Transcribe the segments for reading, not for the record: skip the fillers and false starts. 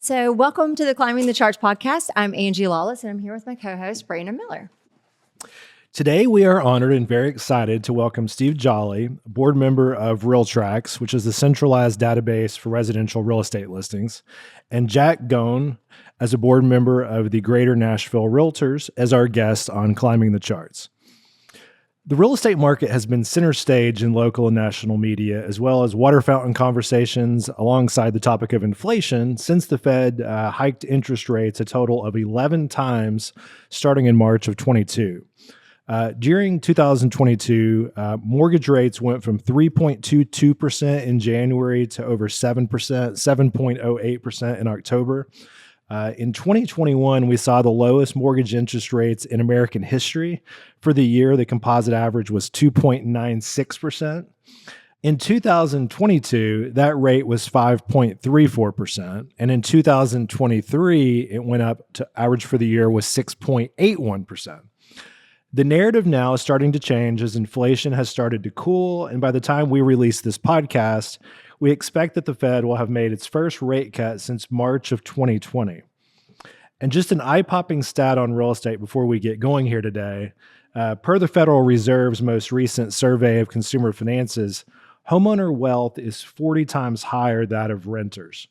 So welcome to the Climbing the Charts podcast. I'm Angie Lawless, and I'm here with my co-host, Brandon Miller. Today, we are honored and very excited to welcome Steve Jolly, board member of Realtracs, which is the centralized database for residential real estate listings, and Jack Gaughan as a board member of the Greater Nashville Realtors as our guest on Climbing the Charts. The real estate market has been center stage in local and national media, as well as water fountain conversations alongside the topic of inflation since the Fed hiked interest rates a total of 11 times starting in March of 22. During 2022, mortgage rates went from 3.22% in January to over 7%, 7.08% in October. In 2021, we saw the lowest mortgage interest rates in American history. For the year, the composite average was 2.96%. In 2022, that rate was 5.34%. And in 2023, it went up to average for the year was 6.81%. The narrative now is starting to change as inflation has started to cool. And by the time we release this podcast, we expect that the Fed will have made its first rate cut since March of 2020. And just an eye-popping stat on real estate before we get going here today, per the Federal Reserve's most recent survey of consumer finances, homeowner wealth is 40 times higher than that of renters.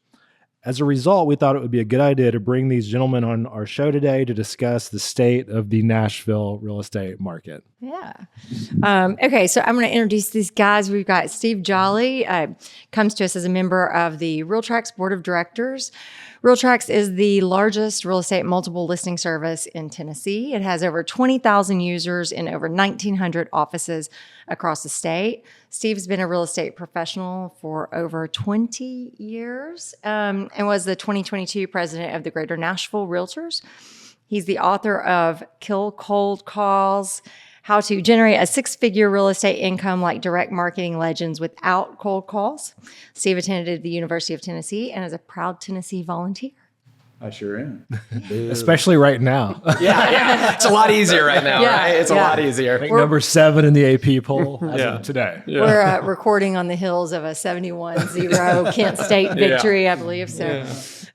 As a result, we thought it would be a good idea to bring these gentlemen on our show today to discuss the state of the Nashville real estate market. Yeah. Okay, so I'm going to introduce these guys. We've got Steve Jolly, comes to us as a member of the Realtracs Board of Directors. Realtracs is the largest real estate multiple listing service in Tennessee. It has over 20,000 users in over 1,900 offices across the state. Steve's been a real estate professional for over 20 years and was the 2022 president of the Greater Nashville Realtors. He's the author of Kill Cold Calls, How to Generate a Six-Figure Real Estate Income Like Direct Marketing Legends Without Cold Calls. Steve attended the University of Tennessee and is a proud Tennessee volunteer. I sure am. Especially right now. Yeah. It's a lot easier right now, right? It's a lot easier. I think number 7 in the AP poll as of today. Yeah. We're recording on the heels of a 71-0 Kent State victory, I believe. So,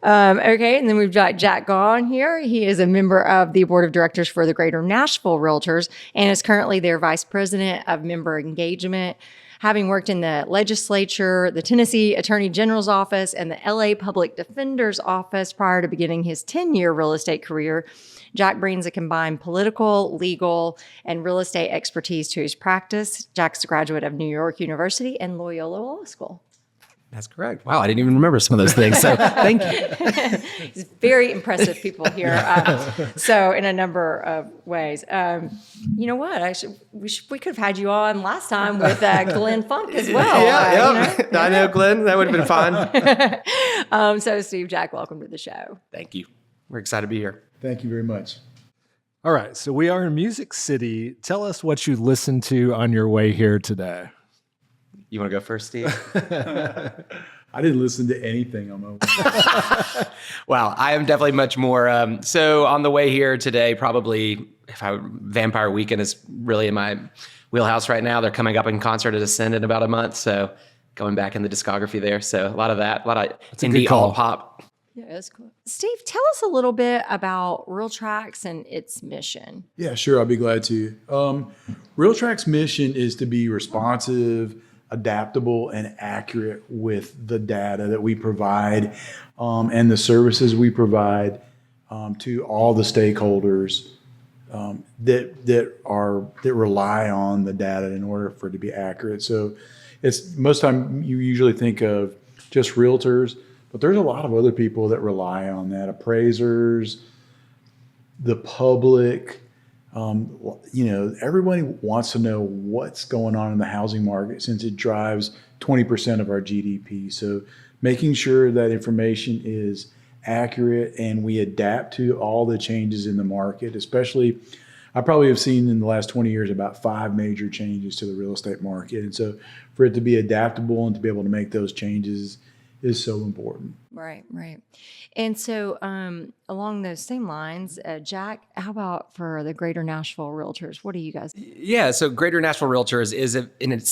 okay. And then we've got Jack Gaughan here. He is a member of the board of directors for the Greater Nashville Realtors and is currently their vice president of member engagement. Having worked in the legislature, the Tennessee Attorney General's office, and the LA Public Defender's office prior to beginning his 10-year real estate career, Jack brings a combined political, legal, and real estate expertise to his practice. Jack's a graduate of New York University and Loyola Law School. That's correct. Wow, I didn't even remember some of those things. So thank you. He's very impressive people here. So in a number of ways. You know what? We could have had you on last time with Glenn Funk as well. I know Glenn. That would have been fun. So Steve, Jack, welcome to the show. Thank you. We're excited to be here. Thank you very much. All right, so we are in Music City. Tell us what you listened to on your way here today. You want to go first, Steve? I didn't listen to anything on my way. Wow, I am definitely much more. So on the way here today, probably Vampire Weekend is really in my wheelhouse right now. They're coming up in concert at Ascend in about a month, so going back in the discography there. So a lot of that, a lot of indie alt pop. Yeah, that's cool. Steve, tell us a little bit about Realtracs and its mission. Yeah, sure. I'll be glad to. Realtracs' mission is to be responsive, adaptable, and accurate with the data that we provide and the services we provide to all the stakeholders that rely on the data in order for it to be accurate. So it's most time you usually think of just realtors, but there's a lot of other people that rely on that: appraisers, the public. Everybody wants to know what's going on in the housing market since it drives 20% of our GDP. So making sure that information is accurate and we adapt to all the changes in the market, especially I probably have seen in the last 20 years about 5 major changes to the real estate market. And so for it to be adaptable and to be able to make those changes is so important. Right. And so along those same lines, Jack, how about for the Greater Nashville Realtors? What do you guys do? Yeah, so Greater Nashville Realtors is in its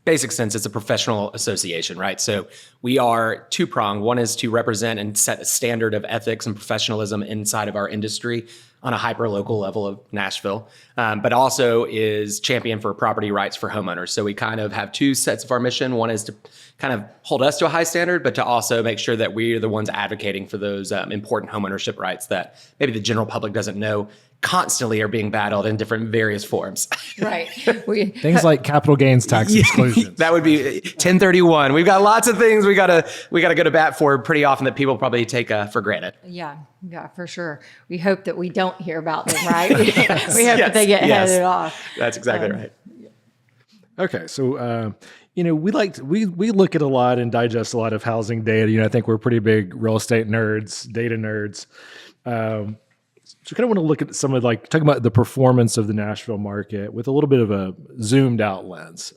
basic sense, it's a professional association, right? So we are two-pronged. One is to represent and set a standard of ethics and professionalism inside of our industry on a hyper-local level of Nashville, but also is champion for property rights for homeowners. So we kind of have two sets of our mission. One is to kind of hold us to a high standard, but to also make sure that we are the ones advocating for those important homeownership rights that maybe the general public doesn't know constantly are being battled in different various forms. Right. Things like capital gains tax exclusions. That would be 1031. We've got lots of things we gotta go to bat for pretty often that people probably take for granted. Yeah, for sure. We hope that we don't hear about them, right? We hope that they get headed off. That's exactly right. Okay, so we look at a lot and digest a lot of housing data. I think we're pretty big real estate nerds, data nerds. So kind of want to look at some of talking about the performance of the Nashville market with a little bit of a zoomed out lens.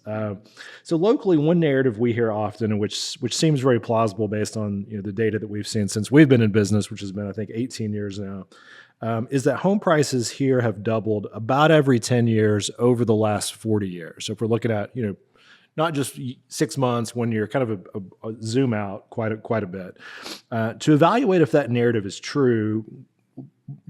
So locally, one narrative we hear often, and which seems very plausible based on the data that we've seen since we've been in business, which has been I think 18 years now, is that home prices here have doubled about every 10 years over the last 40 years. So if we're looking at not just 6 months, 1 year, kind of a zoom out quite a bit. To evaluate if that narrative is true,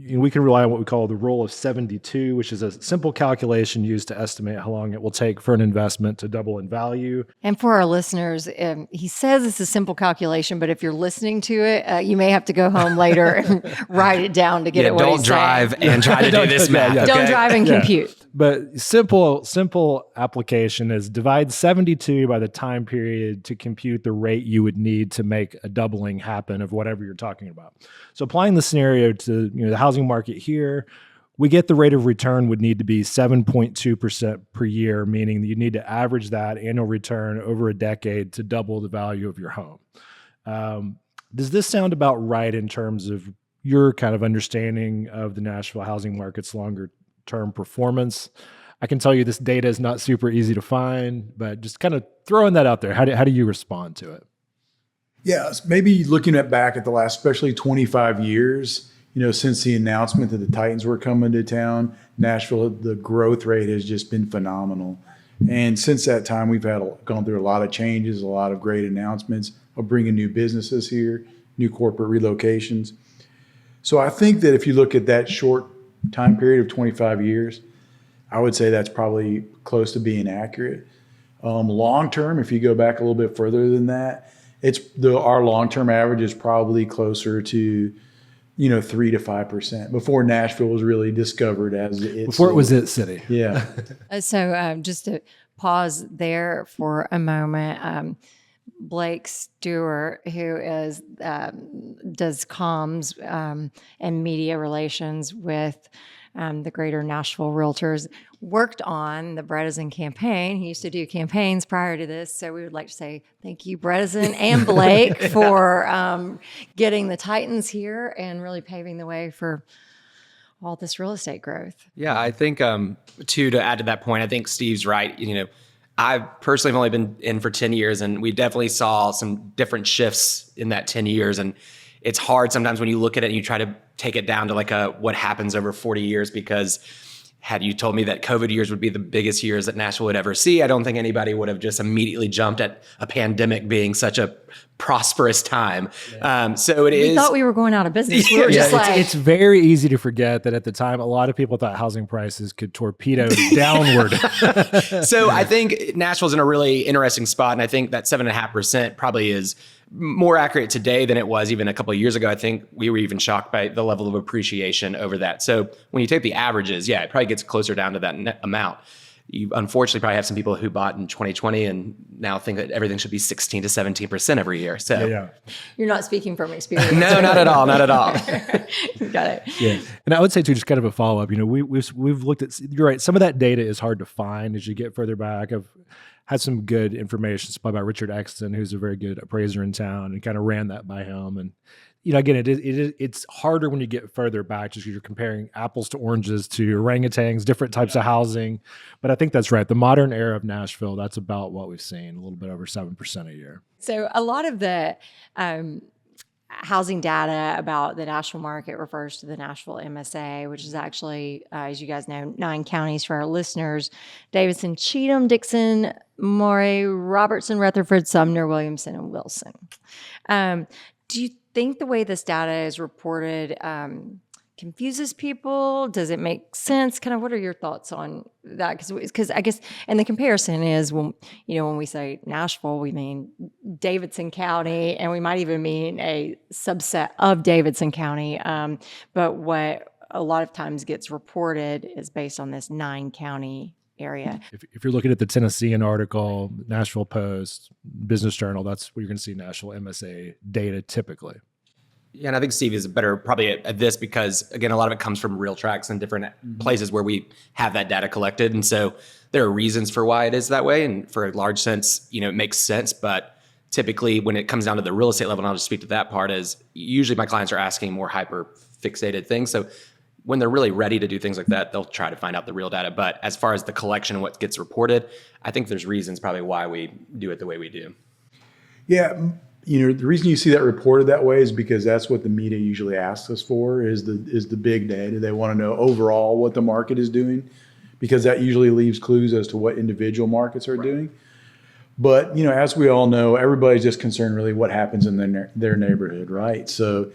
we can rely on what we call the rule of 72, which is a simple calculation used to estimate how long it will take for an investment to double in value. And for our listeners, he says it's a simple calculation, but if you're listening to it, you may have to go home later and write it down to get it what he's saying. Don't drive and try to do this math. Okay? Don't drive and compute. But simple application is divide 72 by the time period to compute the rate you would need to make a doubling happen of whatever you're talking about. So applying the scenario to the housing market here, we get the rate of return would need to be 7.2% per year, meaning that you need to average that annual return over a decade to double the value of your home. Does this sound about right in terms of your kind of understanding of the Nashville housing market's longer term performance? I can tell you this data is not super easy to find, but just kind of throwing that out there. How do you respond to it? Yeah, maybe looking back at the last, especially 25 years, since the announcement that the Titans were coming to town, Nashville, the growth rate has just been phenomenal. And since that time, we've gone through a lot of changes, a lot of great announcements of bringing new businesses here, new corporate relocations. So I think that if you look at that short time period of 25 years, I would say that's probably close to being accurate. Long term, if you go back a little bit further than that, our long term average is probably closer to 3 to 5% before Nashville was really discovered as before it was its city. Yeah. So just to pause there for a moment, Blake Stewart, who does comms and media relations with the Greater Nashville Realtors, worked on the Bredesen campaign. He used to do campaigns prior to this, so we would like to say thank you, Bredesen and Blake, for getting the Titans here and really paving the way for all this real estate growth. Yeah, I think to add to that point, I think Steve's right. I personally have only been in for 10 years, and we definitely saw some different shifts in that 10 years. And it's hard sometimes when you look at it and you try to take it down to what happens over 40 years, because had you told me that COVID years would be the biggest years that Nashville would ever see, I don't think anybody would have just immediately jumped at a pandemic being such a prosperous time. Yeah. So we thought we were going out of business. We were just it's very easy to forget that at the time, a lot of people thought housing prices could torpedo downward. So I think Nashville's in a really interesting spot. And I think that 7.5% probably is more accurate today than it was even a couple of years ago. I think we were even shocked by the level of appreciation over that. So when you take the averages, it probably gets closer down to that net amount. You unfortunately probably have some people who bought in 2020 and now think that everything should be 16 to 17% every year. So You're not speaking from experience. No, not at all. Not at all. Got it. Yeah. And I would say too, just kind of a follow up, we've looked at, you're right. Some of that data is hard to find as you get further back. I've had some good information supplied by Richard Exton, who's a very good appraiser in town, and kind of ran that by him. And, again, it's harder when you get further back, just because you're comparing apples to oranges to orangutans, different types of housing. But I think that's right. The modern era of Nashville, that's about what we've seen, a little bit over 7% a year. So a lot of the housing data about the Nashville market refers to the Nashville MSA, which is actually, as you guys know, 9 counties for our listeners: Davidson, Cheatham, Dixon, Morey, Robertson, Rutherford, Sumner, Williamson, and Wilson. Do you think the way this data is reported confuses people? Does it make sense? Kind of, what are your thoughts on that? Because I guess, and the comparison is when we say Nashville, we mean Davidson County, and we might even mean a subset of Davidson County. But what a lot of times gets reported is based on this 9 county area. If you're looking at the Tennessean article, Nashville Post, Business Journal, that's where you're going to see Nashville MSA data typically. Yeah, and I think Steve is better probably at this because, again, a lot of it comes from Realtracs and different places where we have that data collected. And so there are reasons for why it is that way. And for a large sense, it makes sense. But typically when it comes down to the real estate level, and I'll just speak to that part, is usually my clients are asking more hyper fixated things. So when they're really ready to do things like that, they'll try to find out the real data. But as far as the collection and what gets reported, I think there's reasons probably why we do it the way we do. Yeah. The reason you see that reported that way is because that's what the media usually asks us for, is the big data. They want to know overall what the market is doing, because that usually leaves clues as to what individual markets are doing. But, as we all know, everybody's just concerned really what happens in their neighborhood, right? So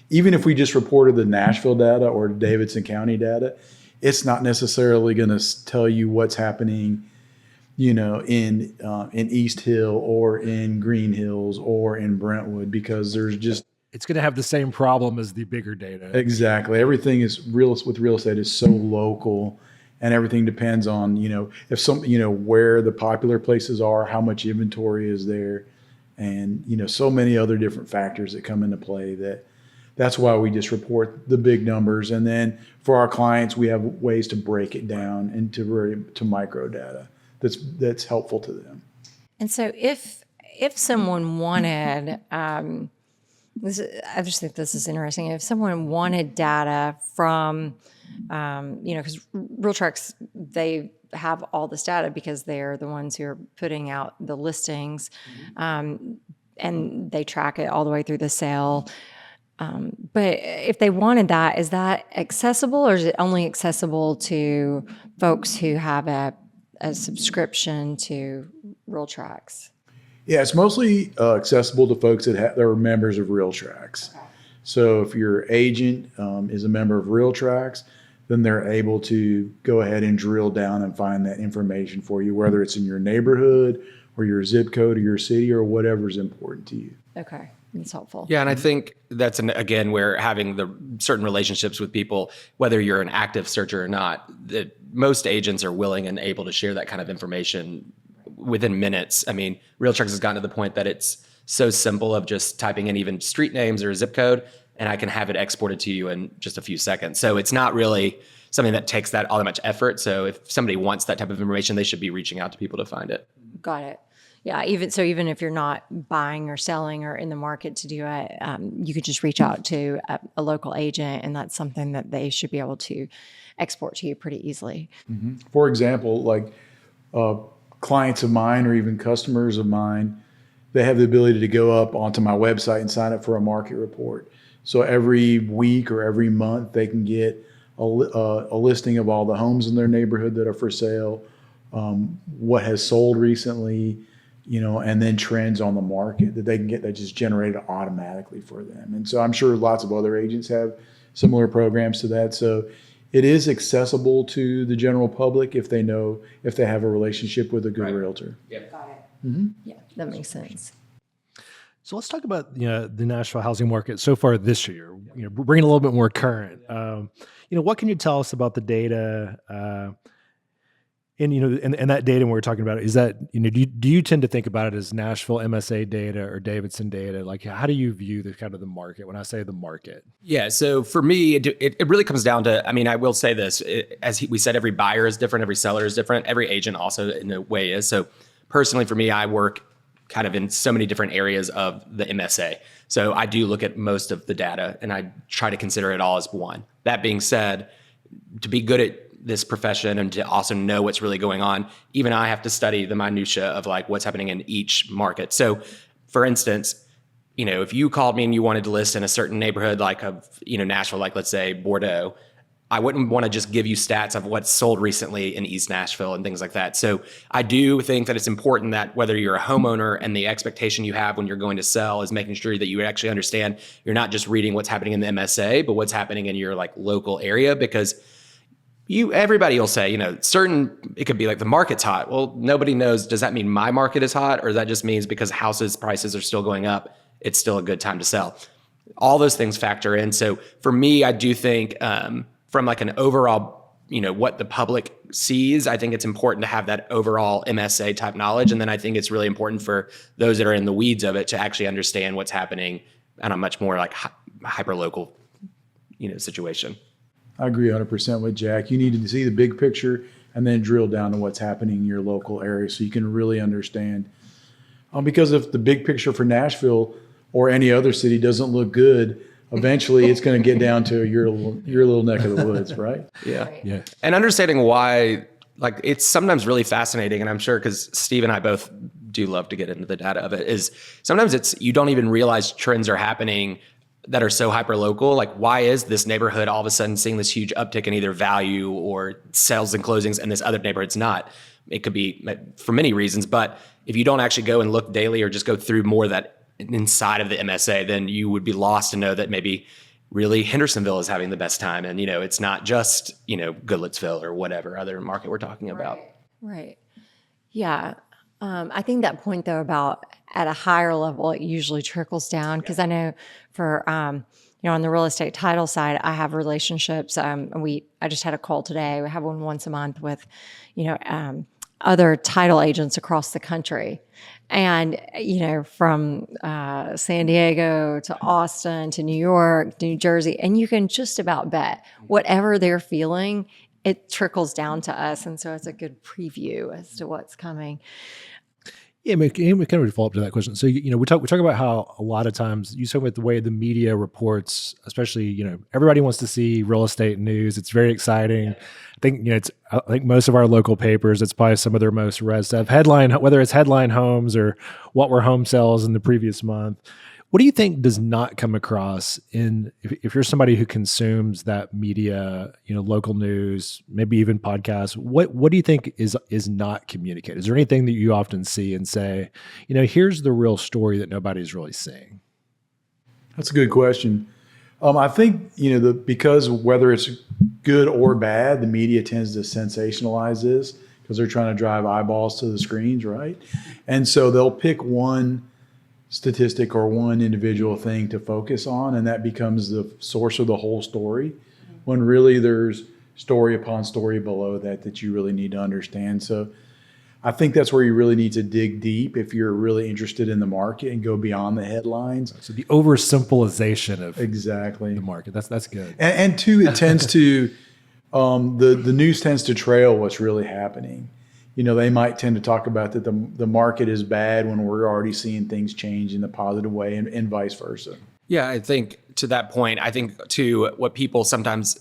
even if we just reported the Nashville data or Davidson County data, it's not necessarily going to tell you what's happening in East Hill or in Green Hills or in Brentwood, because it's going to have the same problem as the bigger data. Exactly. Everything is with real estate is so local, and everything depends on, where the popular places are, how much inventory is there, and, so many other different factors that come into play that's why we just report the big numbers. And then for our clients, we have ways to break it down to micro data that's helpful to them. And so if someone wanted, I just think this is interesting. If someone wanted data from, because Realtracs, they have all this data because they're the ones who are putting out the listings, and they track it all the way through the sale. But if they wanted that, is that accessible, or is it only accessible to folks who have a subscription to Realtracs? Yeah, it's mostly accessible to folks that are members of Realtracs. Okay. So if your agent is a member of Realtracs, then they're able to go ahead and drill down and find that information for you, whether it's in your neighborhood or your zip code or your city or whatever's important to you. Okay. That's helpful. Yeah, and I think that's, again, where having the certain relationships with people, whether you're an active searcher or not, that most agents are willing and able to share that kind of information within minutes. I mean, Realtracs has gotten to the point that it's so simple of just typing in even street names or a zip code, and I can have it exported to you in just a few seconds. So it's not really something that takes all that much effort. So if somebody wants that type of information, they should be reaching out to people to find it. Got it. Yeah, even if you're not buying or selling or in the market to do it, you could just reach out to a local agent, and that's something that they should be able to export to you pretty easily. Mm-hmm. For example, like clients of mine or even customers of mine, they have the ability to go up onto my website and sign up for a market report. So every week or every month, they can get a listing of all the homes in their neighborhood that are for sale, what has sold recently, and then trends on the market that they can get that just generated automatically for them. And so I'm sure lots of other agents have similar programs to that. So it is accessible to the general public if they have a relationship with a good realtor. Yep. Got it. Mm-hmm. Yeah, that makes sense. So let's talk about the Nashville housing market so far this year. Bringing a little bit more current. What can you tell us about the data? And that data when we're talking about it, is that, do you tend to think about it as Nashville MSA data or Davidson data? Like, how do you view the kind of the market when I say the market? Yeah. So for me, it really comes down to, I will say this, we said, every buyer is different, every seller is different, every agent also in a way is. So personally for me, I work kind of in so many different areas of the MSA. So I do look at most of the data and I try to consider it all as one. That being said, to be good at this profession and to also know what's really going on, even I have to study the minutia of like what's happening in each market. So for instance, if you called me and you wanted to list in a certain neighborhood, like Nashville, like let's say Bordeaux, I wouldn't want to just give you stats of what's sold recently in East Nashville and things like that. So I do think that it's important that whether you're a homeowner and the expectation you have when you're going to sell is making sure that you actually understand you're not just reading what's happening in the MSA, but what's happening in your like local area, because everybody will say, it could be like the market's hot. Well, nobody knows. Does that mean my market is hot, or that just means because houses prices are still going up, it's still a good time to sell? All those things factor in. So for me, I do think, from like an overall, what the public sees, I think it's important to have that overall MSA type knowledge. And then I think it's really important for those that are in the weeds of it to actually understand what's happening on a much more like hyper local, situation. I agree 100% with Jack. You need to see the big picture and then drill down to what's happening in your local area so you can really understand. Because if the big picture for Nashville or any other city doesn't look good, eventually it's going to get down to your little neck of the woods, right? Yeah. Right. Yeah. And understanding why, like, it's sometimes really fascinating, and I'm sure because Steve and I both do love to get into the data of it, is sometimes you don't even realize trends are happening that are so hyper local. Like, why is this neighborhood all of a sudden seeing this huge uptick in either value or sales and closings, and this other neighborhood's not? It could be for many reasons, but if you don't actually go and look daily or just go through more of that inside of the MSA, then you would be lost to know that maybe really Hendersonville is having the best time. And, it's not just, Goodlettsville or whatever other market we're talking about. Right. Yeah. I think that point though about at a higher level, it usually trickles down, because I know for, on the real estate title side, I have relationships. I just had a call today. We have one once a month with, other title agents across the country. And, from San Diego to Austin to New York, New Jersey, and you can just about bet whatever they're feeling, it trickles down to us. And so it's a good preview as to what's coming. Yeah, we kind of follow up to that question. So, we talk about how a lot of times you talk about the way the media reports, especially, everybody wants to see real estate news. It's very exciting. I think most of our local papers, it's probably some of their most read stuff. Whether it's headline homes or what were home sales in the previous month. What do you think does not come across if you're somebody who consumes that media, local news, maybe even podcasts? What do you think is not communicated? Is there anything that you often see and say, here's the real story that nobody's really seeing? That's a good question. I think, because whether it's good or bad, the media tends to sensationalize this because they're trying to drive eyeballs to the screens, right? And so they'll pick one statistic or one individual thing to focus on, and that becomes the source of the whole story, when really there's story upon story below that you really need to understand. So I think that's where you really need to dig deep if you're really interested in the market and go beyond the headlines. So the oversimplification of exactly the market, that's good. And two, it tends to the news tends to trail what's really happening. They might tend to talk about that the market is bad when we're already seeing things change in the positive way, and vice versa. Yeah, I think to that point, I think to what people sometimes,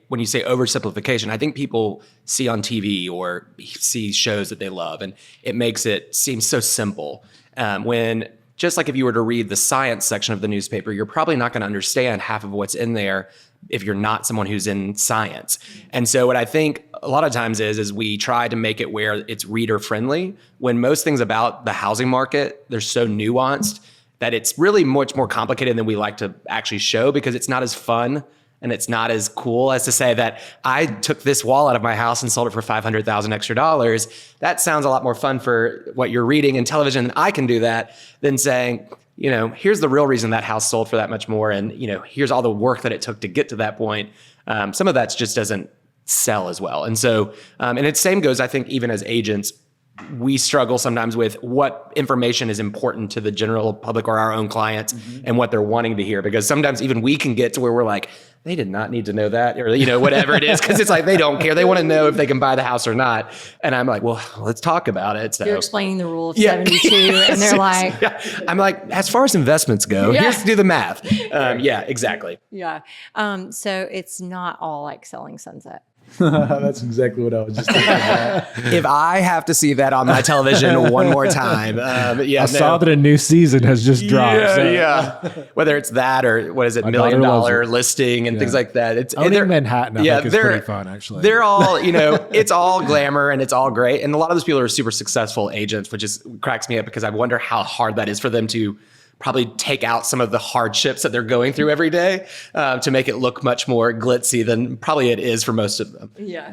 when you say oversimplification, I think people see on TV or see shows that they love, and it makes it seem so simple. When just like if you were to read the science section of the newspaper, you're probably not going to understand half of what's in there if you're not someone who's in science. And so what I think a lot of times is we try to make it where it's reader friendly, when most things about the housing market, they're so nuanced that it's really much more complicated than we like to actually show, because it's not as fun and it's not as cool as to say that I took this wall out of my house and sold it for $500,000 extra dollars. That sounds a lot more fun for what you're reading in television, and I can do that, than saying, here's the real reason that house sold for that much more. And, here's all the work that it took to get to that point. Some of that just doesn't sell as well. And so, and it same goes, I think, even as agents, we struggle sometimes with what information is important to the general public or our own clients and what they're wanting to hear. Because sometimes even we can get to where we're like, they did not need to know that, or, whatever it is. Cause it's like, they don't care. They want to know if they can buy the house or not. And I'm like, well, let's talk about it. So you're explaining the rule of 72 and they're like, I'm like, as far as investments go, here's do the math. Yeah, exactly. Yeah. So it's not all like selling sunset. That's exactly what I was just thinking about. If I have to see that on my television one more time, I saw that a new season has just dropped. Yeah, so. yeah. Whether it's that or what is it, $1 daughter million loves it. listing and things like that. It's Owning they're- Manhattan, I think, is pretty fun, actually. They're all, it's all glamour and it's all great. And a lot of those people are super successful agents, which is cracks me up because I wonder how hard that is for them to probably take out some of the hardships that they're going through every day to make it look much more glitzy than probably it is for most of them. Yeah.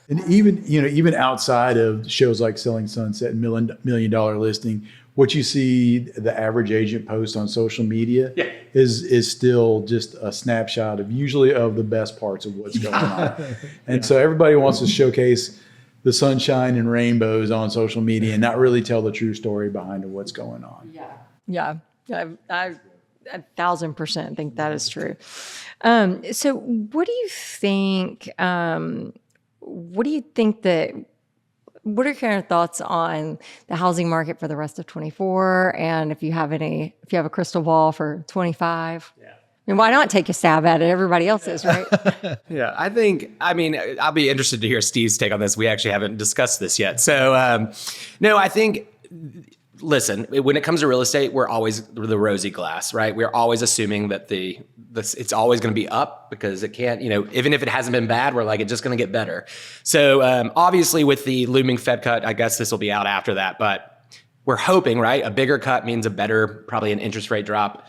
And even outside of shows like Selling Sunset and Million Dollar Listing, what you see the average agent post on social media is still just a snapshot of usually of the best parts of what's going on. And so everybody wants to showcase the sunshine and rainbows on social media and not really tell the true story behind what's going on. Yeah, I 1,000% think that is true. So, what do you think? What are your kind of thoughts on the housing market for the rest of 24? And if you have a crystal ball for 25? Yeah. I mean, why not take a stab at it? Everybody else is, right? Yeah, I'll be interested to hear Steve's take on this. We actually haven't discussed this yet. So, no, I think. Listen, when it comes to real estate, we're always the rosy glass, right? We're always assuming that it's always going to be up because it can't, even if it hasn't been bad, we're like, it's just going to get better. So obviously with the looming Fed cut, I guess this will be out after that, but we're hoping, right? A bigger cut means a better, probably an interest rate drop.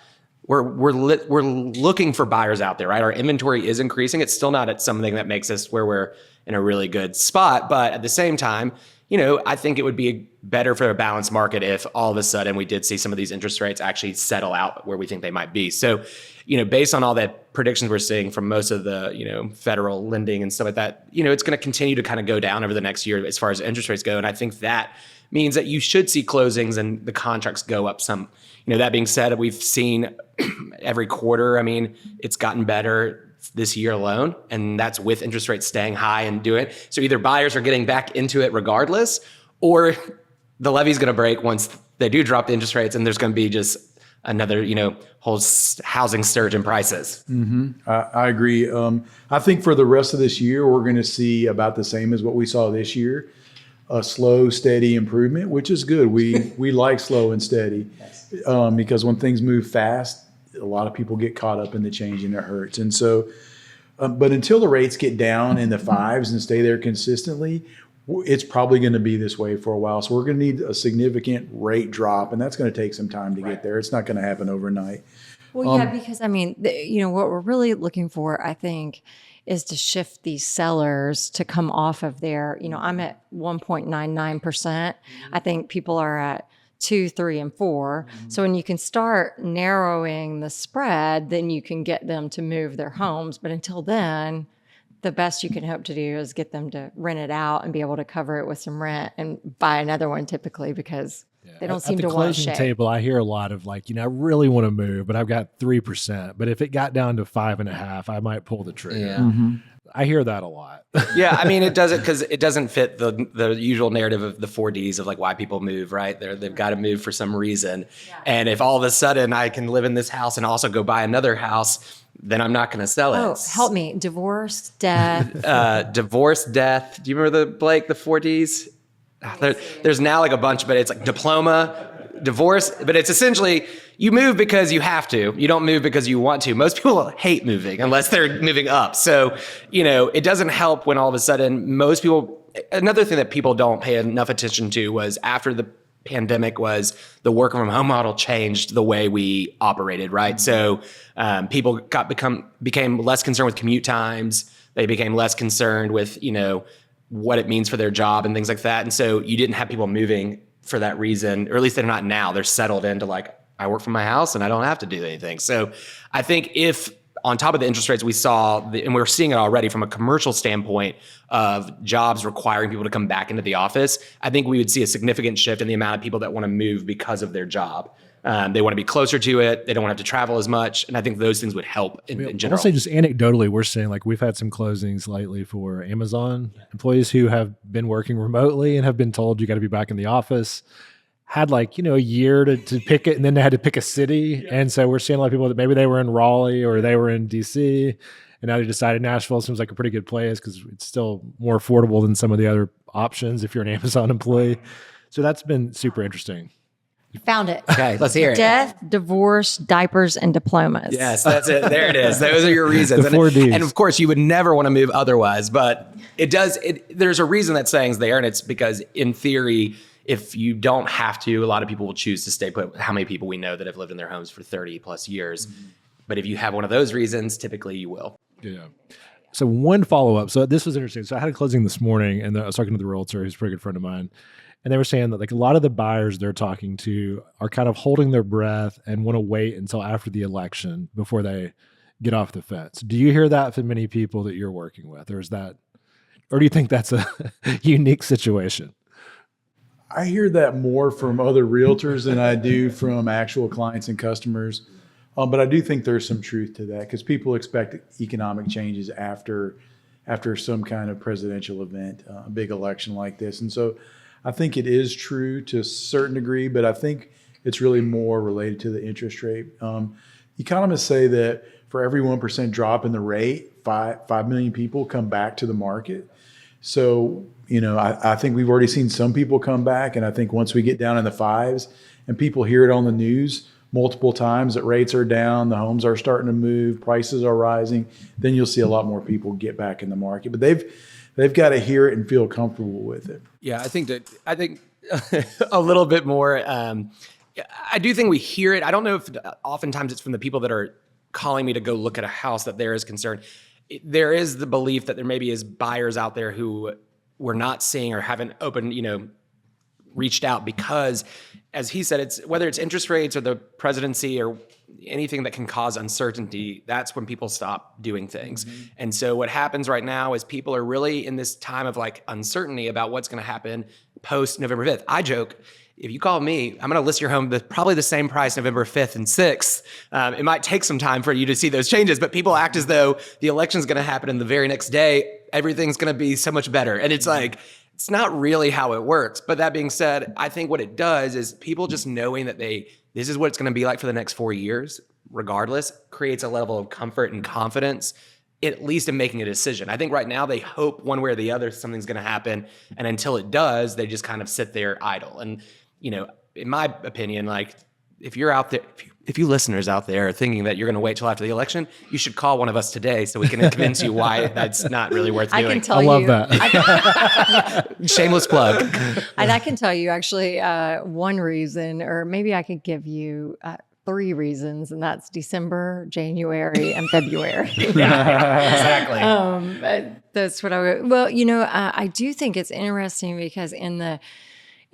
We're looking for buyers out there, right? Our inventory is increasing. It's still not at something that makes us where we're in a really good spot, but at the same time, I think it would be better for a balanced market if all of a sudden we did see some of these interest rates actually settle out where we think they might be. So, based on all the predictions we're seeing from most of the, federal lending and stuff like that, it's going to continue to kind of go down over the next year as far as interest rates go. And I think that means that you should see closings and the contracts go up some. That being said, we've seen every quarter, it's gotten better this year alone, and that's with interest rates staying high and doing it. So either buyers are getting back into it regardless, or the levee's going to break once they do drop the interest rates, and there's going to be just another, whole housing surge in prices. Mm-hmm. I agree. I think for the rest of this year, we're going to see about the same as what we saw this year, a slow, steady improvement, which is good. We like slow and steady because when things move fast, a lot of people get caught up in the change and it hurts. And so, but until the rates get down in the fives and stay there consistently, it's probably going to be this way for a while. So we're going to need a significant rate drop, and that's going to take some time to get there. It's not going to happen overnight. Well, yeah, because what we're really looking for, I think, is to shift these sellers to come off of their, I'm at 1.99%. I think people are at 2, 3, and 4. So when you can start narrowing the spread, then you can get them to move their homes. But until then, the best you can hope to do is get them to rent it out and be able to cover it with some rent and buy another one typically because they don't seem to want to At the closing shake. table, I hear a lot of I really want to move, but I've got 3%. But if it got down to 5.5, I might pull the trigger. Yeah. Mm-hmm. I hear that a lot. Yeah, it doesn't because it doesn't fit the usual narrative of the 4Ds of why people move, right? They've got to move for some reason. Yeah. And if all of a sudden I can live in this house and also go buy another house, then I'm not going to sell it. Oh, help me. Divorce, death. Divorce, death. Do you remember the 4Ds? There's now a bunch, but it's diploma, divorce, but it's essentially you move because you have to. You don't move because you want to. Most people hate moving unless they're moving up. So, it doesn't help when all of a sudden most people, another thing that people don't pay enough attention to was after the pandemic was the work from home model changed the way we operated, right? So people became less concerned with commute times. They became less concerned with, what it means for their job and things like that. And so you didn't have people moving for that reason, or at least they're not now. They're settled into I work from my house and I don't have to do anything. So I think if on top of the interest rates we saw, and we're seeing it already from a commercial standpoint of jobs requiring people to come back into the office, I think we would see a significant shift in the amount of people that want to move because of their job. They want to be closer to it. They don't want to have to travel as much. And I think those things would help in general. I'll say just anecdotally, we're seeing we've had some closings lately for Amazon employees who have been working remotely and have been told you got to be back in the office. Had a year to pick it, and then they had to pick a city. Yeah. And so we're seeing a lot of people that maybe they were in Raleigh or they were in DC, and now they decided Nashville seems like a pretty good place because it's still more affordable than some of the other options if you're an Amazon employee. So that's been super interesting. Found it. Okay, let's hear it. Death, divorce, diapers, and diplomas. Yes, that's it. There it is. Those are your reasons. The 4 Ds. And of course, you would never want to move otherwise, but there's a reason that saying's there, and it's because in theory, if you don't have to, a lot of people will choose to stay put. How many people we know that have lived in their homes for 30 plus years? But if you have one of those reasons, typically you will. Yeah. So one follow-up. So this was interesting. So I had a closing this morning, and I was talking to the realtor, who's a pretty good friend of mine. And they were saying that like a lot of the buyers they're talking to are kind of holding their breath and want to wait until after the election before they get off the fence. Do you hear that from many people that you're working with, or do you think that's a unique situation? I hear that more from other realtors than I do from actual clients and customers. But I do think there's some truth to that because people expect economic changes after some kind of presidential event, a big election like this. And so I think it is true to a certain degree, but I think it's really more related to the interest rate. Economists say that for every 1% drop in the rate, 5 million people come back to the market. So, I think we've already seen some people come back. And I think once we get down in the fives and people hear it on the news multiple times that rates are down, the homes are starting to move, prices are rising, then you'll see a lot more people get back in the market. But they've got to hear it and feel comfortable with it. Yeah, I think a little bit more. I do think we hear it. I don't know if oftentimes it's from the people that are calling me to go look at a house that there is concern. There is the belief that there maybe is buyers out there who we're not seeing or haven't reached out because, as he said, it's whether it's interest rates or the presidency or anything that can cause uncertainty, that's when people stop doing things. And so what happens right now is people are really in this time of like uncertainty about what's going to happen post November 5th. I joke, if you call me, I'm going to list your home probably the same price November 5th and 6th. It might take some time for you to see those changes, but people act as though the election's going to happen and the very next day, everything's going to be so much better. And it's like, it's not really how it works. But that being said, I think what it does is people just knowing that this is what it's going to be like for the next 4 years, regardless, creates a level of comfort and confidence, at least in making a decision. I think right now they hope one way or the other something's going to happen. And until it does, they just kind of sit there idle. And, in my opinion, like if you're out there, if you listeners out there are thinking that you're going to wait till after the election, you should call one of us today so we can convince you why that's not really worth doing. I can tell you. I love that. Shameless plug. And I can tell you actually one reason, or maybe I could give you 3 reasons, and that's December, January, and February. Yeah, exactly. That's what I would. Well, I do think it's interesting because in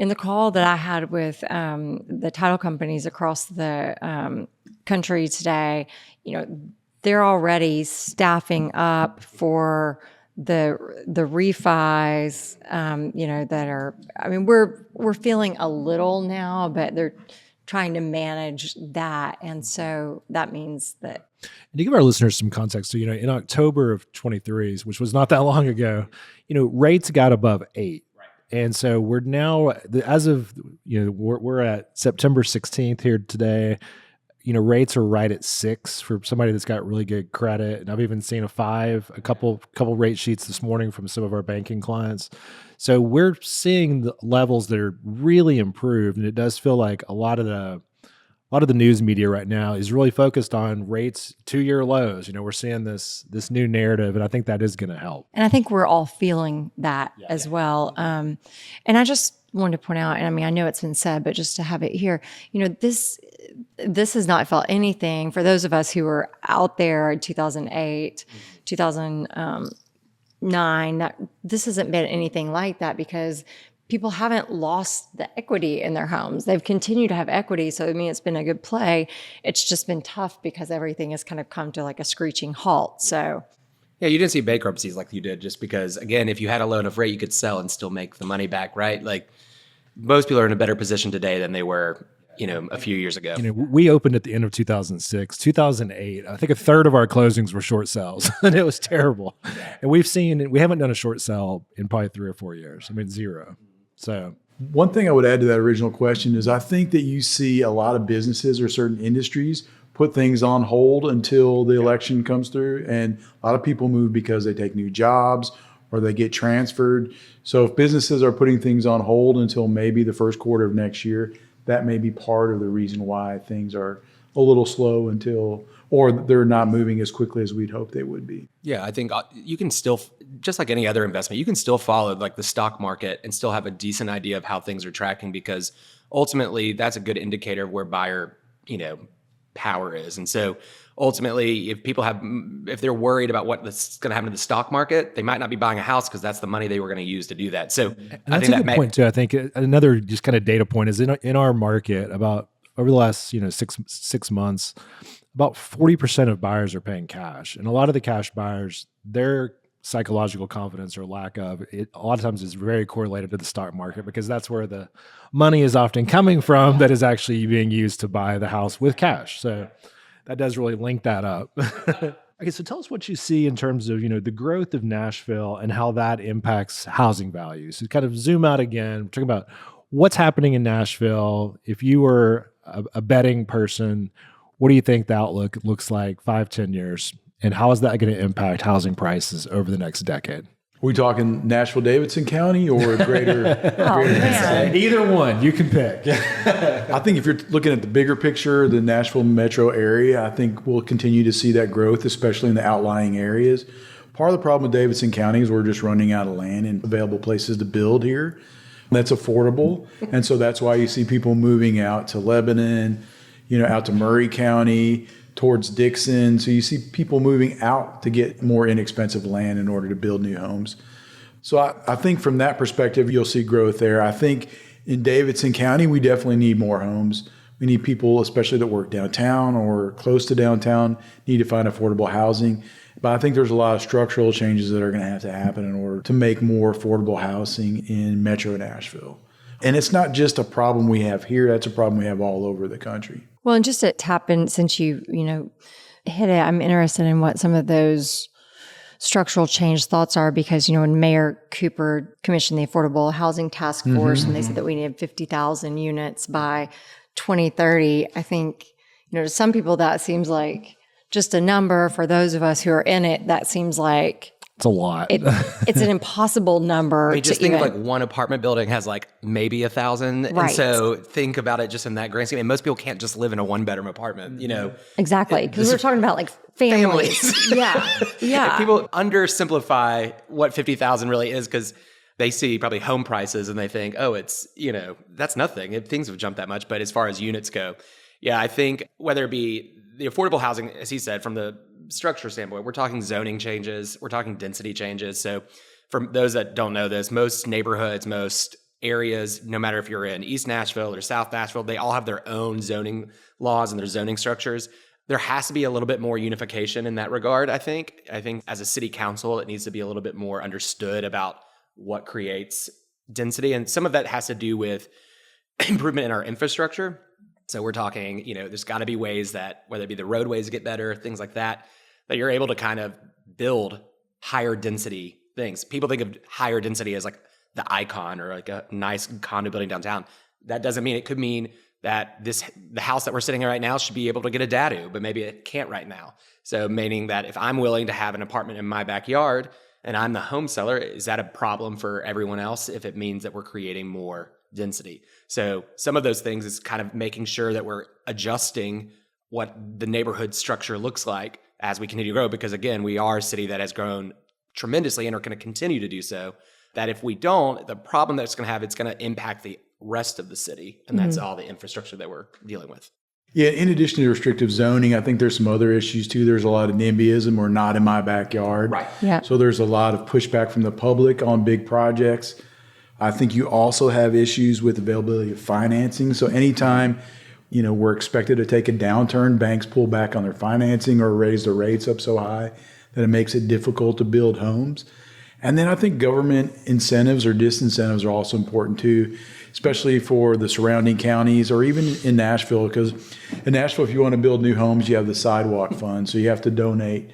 the call that I had with the title companies across the country today, they're already staffing up for the refis, that are. I mean, we're feeling a little now, but they're trying to manage that, and so that means that. And to give our listeners some context, so in October of 23, which was not that long ago, rates got above 8. And so we're now, as of, we're at September 16th here today. Rates are right at 6 for somebody that's got really good credit. And I've even seen a 5, a couple rate sheets this morning from some of our banking clients. So we're seeing the levels that are really improved. And it does feel like a lot of the news media right now is really focused on rates 2-year lows. We're seeing this new narrative, and I think that is going to help. And I think we're all feeling that as well. And I just wanted to point out, and I mean, I know it's been said, but just to have it here, this has not felt anything for those of us who were out there in 2008, 2009. This hasn't been anything like that because people haven't lost the equity in their homes. They've continued to have equity. So, I mean, it's been a good play. It's just been tough because everything has kind of come to like a screeching halt. So, yeah, you didn't see bankruptcies like you did just because, again, if you had a low enough rate, you could sell and still make the money back, right? Like most people are in a better position today than they were, a few years ago. We opened at the end of 2006, 2008. I think a third of our closings were short sales, and it was terrible. And we haven't done a short sale in probably 3 or 4 years. I mean, 0. So one thing I would add to that original question is I think that you see a lot of businesses or certain industries put things on hold until the election comes through. And a lot of people move because they take new jobs or they get transferred. So if businesses are putting things on hold until maybe the first quarter of next year, that may be part of the reason why things are a little slow or they're not moving as quickly as we'd hope they would be. Yeah, I think you can still, just like any other investment, you can still follow like the stock market and still have a decent idea of how things are tracking, because ultimately that's a good indicator of where buyer, power is. And so ultimately, if they're worried about what's going to happen to the stock market, they might not be buying a house because that's the money they were going to use to do that. So and that's a good point too. I think another just kind of data point is in our market, about over the last 6 months, about 40% of buyers are paying cash, and a lot of the cash buyers, their psychological confidence or lack of it, a lot of times is very correlated to the stock market, because that's where the money is often coming from that is actually being used to buy the house with cash. So that does really link that up. Okay, so tell us what you see in terms of the growth of Nashville and how that impacts housing values. So kind of zoom out again, we're talking about what's happening in Nashville. If you were a betting person, what do you think the outlook looks like 5-10 years? And how is that going to impact housing prices over the next decade? Are we talking Nashville-Davidson County or greater? Either one, you can pick. I think if you're looking at the bigger picture, the Nashville metro area, I think we'll continue to see that growth, especially in the outlying areas. Part of the problem with Davidson County is we're just running out of land and available places to build here. That's affordable. And so that's why you see people moving out to Lebanon, out to Murray County, towards Dixon. So you see people moving out to get more inexpensive land in order to build new homes. So I think from that perspective, you'll see growth there. I think in Davidson County, we definitely need more homes. We need people, especially that work downtown or close to downtown, need to find affordable housing. But I think there's a lot of structural changes that are going to happen in order to make more affordable housing in Metro Nashville. And it's not just a problem we have here, that's a problem we have all over the country. Well, and just to tap in, since you hit it, I'm interested in what some of those structural change thoughts are, because, when Mayor Cooper commissioned the Affordable Housing Task Force, and they said that we needed 50,000 units by 2030, I think, to some people that seems like just a number. For those of us who are in it, that seems like it's a lot. It's an impossible number. I mean, just think of like one apartment building has like maybe 1,000. Right. And so think about it just in that grand scheme. And most people can't just live in a 1-bedroom apartment, Exactly. Because we're talking about like families. Yeah. If people undersimplify what 50,000 really is, because they see probably home prices and they think, oh, it's, that's nothing. Things have jumped that much. But as far as units go, yeah, I think whether it be the affordable housing, as he said, from the structure standpoint, we're talking zoning changes, we're talking density changes. So for those that don't know this, most neighborhoods, most areas, no matter if you're in East Nashville or South Nashville, they all have their own zoning laws and their zoning structures. There has to be a little bit more unification in that regard, I think. I think as a city council, it needs to be a little bit more understood about what creates density. And some of that has to do with improvement in our infrastructure. So we're talking, there's got to be ways that, whether it be the roadways get better, things like that you're able to kind of build higher density things. People think of higher density as like the icon or like a nice condo building downtown. That doesn't mean, it could mean that the house that we're sitting in right now should be able to get a dadu, but maybe it can't right now. So meaning that if I'm willing to have an apartment in my backyard and I'm the home seller, is that a problem for everyone else if it means that we're creating more density? So some of those things is kind of making sure that we're adjusting what the neighborhood structure looks like as we continue to grow, because again, we are a city that has grown tremendously and are going to continue to do so. That if we don't, the problem that it's going to have, it's going to impact the rest of the city. And that's all the infrastructure that we're dealing with. Yeah, in addition to restrictive zoning, I think there's some other issues too. There's a lot of NIMBYism, or not in my backyard. Right. Yeah. So there's a lot of pushback from the public on big projects. I think you also have issues with availability of financing. So anytime, we're expected to take a downturn, banks pull back on their financing or raise their rates up so high that it makes it difficult to build homes. And then I think government incentives or disincentives are also important too, especially for the surrounding counties or even in Nashville, because in Nashville, if you want to build new homes, you have the sidewalk fund. So you have to donate.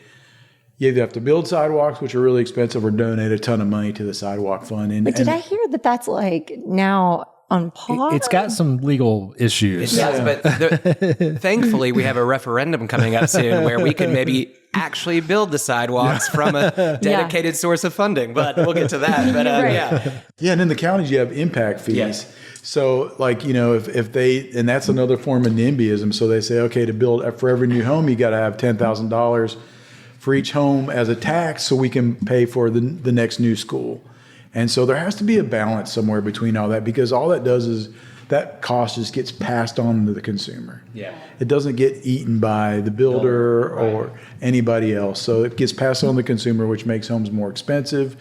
You either have to build sidewalks, which are really expensive, or donate a ton of money to the sidewalk fund. But did I hear that that's like now on pause. It's got some legal issues. It does, but thankfully we have a referendum coming up soon where we can maybe actually build the sidewalks from a dedicated source of funding. But we'll get to that. But Yeah, and in the counties you have impact fees. Yes. So like, if they, and that's another form of NIMBYism. So they say, okay, to build for every new home, you got to have $10,000 for each home as a tax so we can pay for the next new school. And so there has to be a balance somewhere between all that, because all that does is that cost just gets passed on to the consumer. Yeah. It doesn't get eaten by the builder or anybody else. So it gets passed on to the consumer, which makes homes more expensive.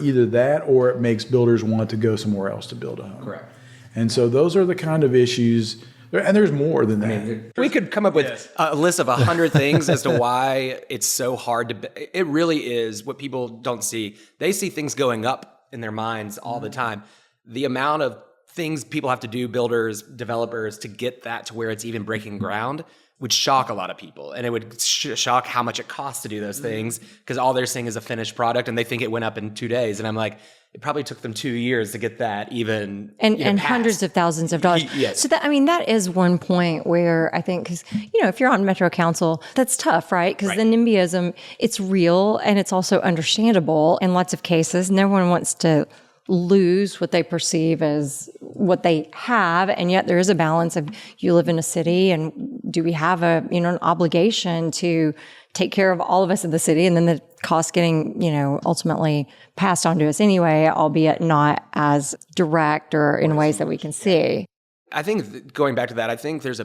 Either that or it makes builders want to go somewhere else to build a home. Correct. And so those are the kind of issues, and there's more than that. we could come up with a list of 100 things as to why it's so hard to. It really is what people don't see. They see things going up in their minds all the time. The amount of things people have to do, builders, developers, to get that to where it's even breaking ground would shock a lot of people. And it would shock how much it costs to do those things, because all they're seeing is a finished product and they think it went up in 2 days. And I'm like, it probably took them 2 years to get that even. And hundreds of thousands of dollars. Yes. So that is one point where I think, because, if you're on Metro Council, that's tough, right? Because the NIMBYism, it's real and it's also understandable in lots of cases. No one wants to lose what they perceive as what they have, and yet there is a balance of, you live in a city, and do we have an obligation to take care of all of us in the city, and then the cost getting ultimately passed on to us anyway, albeit not as direct or in ways that we can see. I think going back to that, I think there's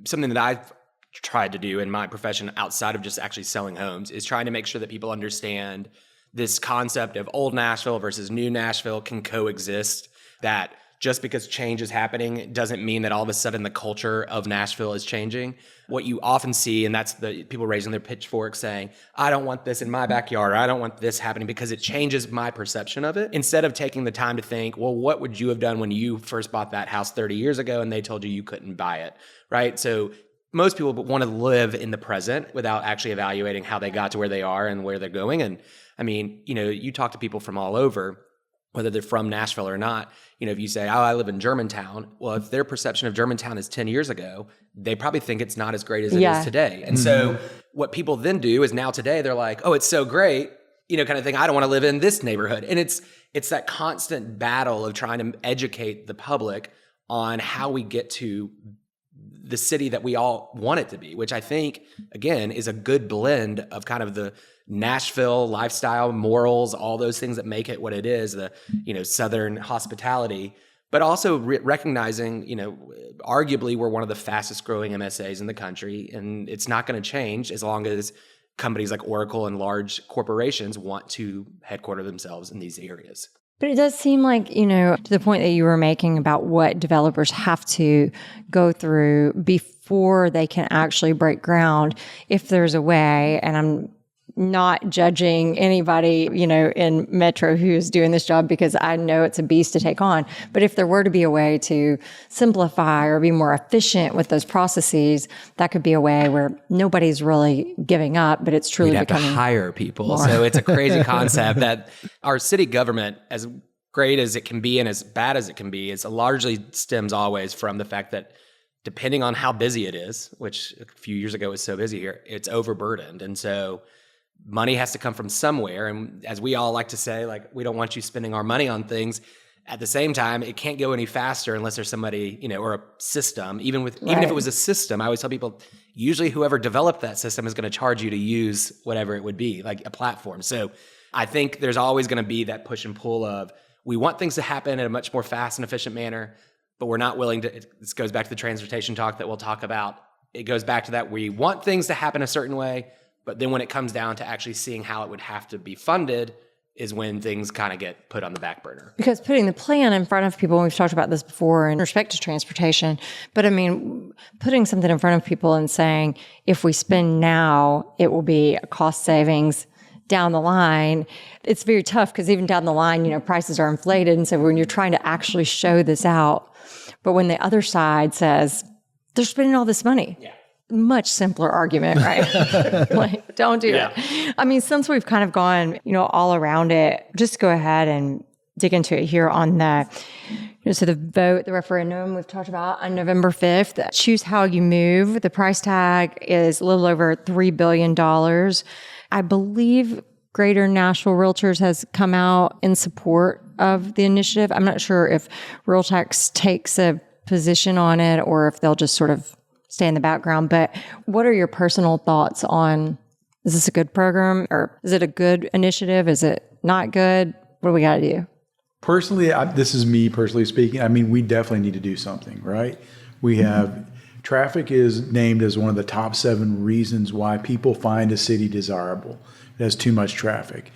something that I've tried to do in my profession outside of just actually selling homes is trying to make sure that people understand this concept of old Nashville versus new Nashville can coexist, that just because change is happening doesn't mean that all of a sudden the culture of Nashville is changing. What you often see, and that's the people raising their pitchforks saying, I don't want this in my backyard, or I don't want this happening because it changes my perception of it, instead of taking the time to think, well, what would you have done when you first bought that house 30 years ago and they told you couldn't buy it, right? So most people want to live in the present without actually evaluating how they got to where they are and where they're going. And I mean, you talk to people from all over, whether they're from Nashville or not. If you say, I live in Germantown, well, if their perception of Germantown is 10 years ago, they probably think it's not as great as it is today. And so what people then do is now today they're like, oh, it's so great, kind of thing. I don't want to live in this neighborhood. And it's that constant battle of trying to educate the public on how we get to the city that we all want it to be, which I think, again, is a good blend of kind of the Nashville lifestyle, morals, all those things that make it what it is, the, Southern hospitality, but also recognizing, arguably we're one of the fastest growing MSAs in the country, and it's not going to change as long as companies like Oracle and large corporations want to headquarter themselves in these areas. But it does seem like, to the point that you were making about what developers have to go through before they can actually break ground, if there's a way, and I'm not judging anybody, in Metro who's doing this job, because I know it's a beast to take on. But if there were to be a way to simplify or be more efficient with those processes, that could be a way where nobody's really giving up, but it's truly becoming. We'd have to hire people. So it's a crazy concept that our city government, as great as it can be and as bad as it can be, is largely stems always from the fact that depending on how busy it is, which a few years ago was so busy here, it's overburdened. And so money has to come from somewhere. And as we all like to say, we don't want you spending our money on things. At the same time, it can't go any faster unless there's somebody, or a system. Even if it was a system, I always tell people, usually whoever developed that system is going to charge you to use whatever it would be, like a platform. So I think there's always going to be that push and pull of, we want things to happen in a much more fast and efficient manner, but we're not willing to. This goes back to the transportation talk that we'll talk about. It goes back to that we want things to happen a certain way, but then when it comes down to actually seeing how it would have to be funded is when things kind of get put on the back burner. Because putting the plan in front of people, and we've talked about this before in respect to transportation, but I mean, putting something in front of people and saying, if we spend now, it will be a cost savings down the line. It's very tough because even down the line, prices are inflated. And so when you're trying to actually show this out, but when the other side says, they're spending all this money. Yeah. Much simpler argument, right? Don't do that. I mean, since we've kind of gone, all around it, just go ahead and dig into it here on so the vote, the referendum we've talked about on November 5th, choose how you move. The price tag is a little over $3 billion. I believe Greater Nashville Realtors has come out in support of the initiative. I'm not sure if Realtracs takes a position on it or if they'll just sort of stay in the background. But what are your personal thoughts on, is this a good program or is it a good initiative? Is it not good? What do we got to do? Personally, this is me personally speaking. I mean, we definitely need to do something, right? We have traffic is named as one of the top 7 reasons why people find a city desirable. It has too much traffic.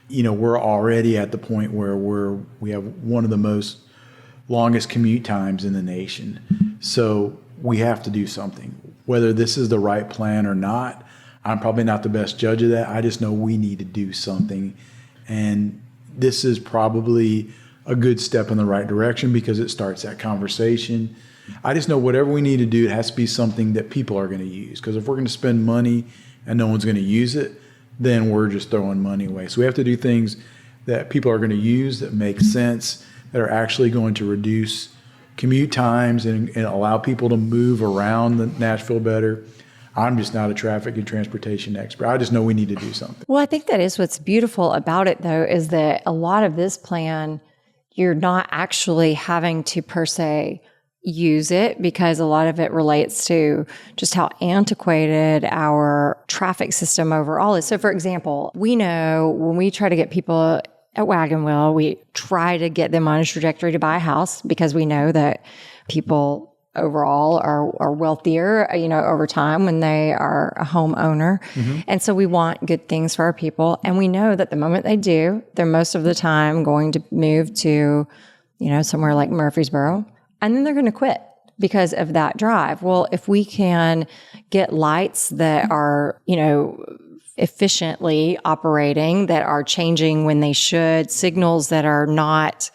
You know, we're already at the point where we have one of the longest commute times in the nation. So we have to do something. Whether this is the right plan or not, I'm probably not the best judge of that. I just know we need to do something. And this is probably a good step in the right direction because it starts that conversation. I just know whatever we need to do, it has to be something that people are going to use. Because if we're going to spend money and no one's going to use it, then we're just throwing money away. So we have to do things that people are going to use that make sense, that are actually going to reduce commute times and allow people to move around Nashville better. I'm just not a traffic and transportation expert. I just know we need to do something. Well, I think that is what's beautiful about it, though, is that a lot of this plan, you're not actually having to per se use it because a lot of it relates to just how antiquated our traffic system overall is. So, for example, we know when we try to get people at Wagon Wheel, we try to get them on a trajectory to buy a house because we know that people overall are wealthier, over time when they are a homeowner. Mm-hmm. And so we want good things for our people. And we know that the moment they do, they're most of the time going to move to, somewhere like Murfreesboro, and then they're going to quit because of that drive. Well, if we can get lights that are, efficiently operating, that are changing when they should, signals that are not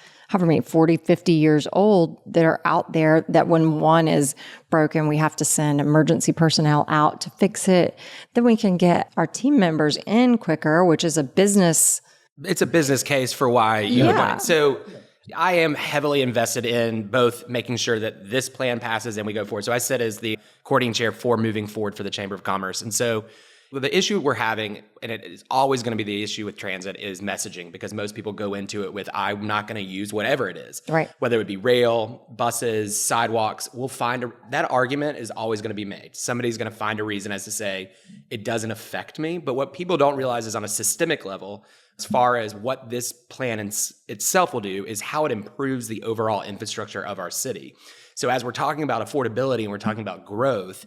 40, 50 years old that are out there, that when one is broken, we have to send emergency personnel out to fix it. Then we can get our team members in quicker, which is it's a business case for why you have money. So I am heavily invested in both making sure that this plan passes and we go forward. So I sit as the coordinating chair for moving forward for the Chamber of Commerce. And so the issue we're having, and it is always going to be the issue with transit, is messaging, because most people go into it with, I'm not going to use whatever it is. Right. Whether it be rail, buses, sidewalks, that argument is always going to be made. Somebody's going to find a reason as to say, it doesn't affect me. But what people don't realize is on a systemic level, as far as what this plan itself will do, is how it improves the overall infrastructure of our city. So as we're talking about affordability and we're talking about growth,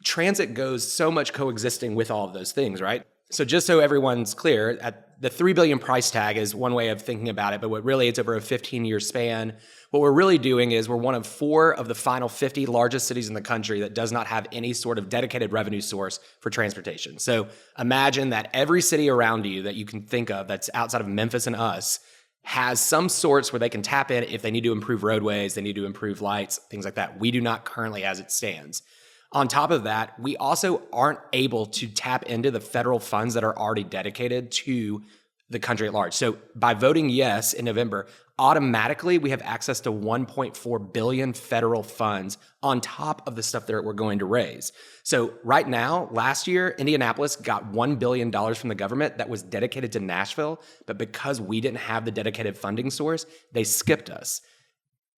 transit goes so much coexisting with all of those things, right? So just so everyone's clear, the $3 billion price tag is one way of thinking about it, but what really it's over a 15-year span. What we're really doing is we're one of 4 of the final 50 largest cities in the country that does not have any sort of dedicated revenue source for transportation. So imagine that every city around you that you can think of that's outside of Memphis and us has some sorts where they can tap in if they need to improve roadways, they need to improve lights, things like that. We do not currently as it stands. On top of that, we also aren't able to tap into the federal funds that are already dedicated to the country at large. So by voting yes in November, automatically we have access to $1.4 billion federal funds on top of the stuff that we're going to raise. So right now, last year, Indianapolis got $1 billion from the government that was dedicated to Nashville, but because we didn't have the dedicated funding source, they skipped us.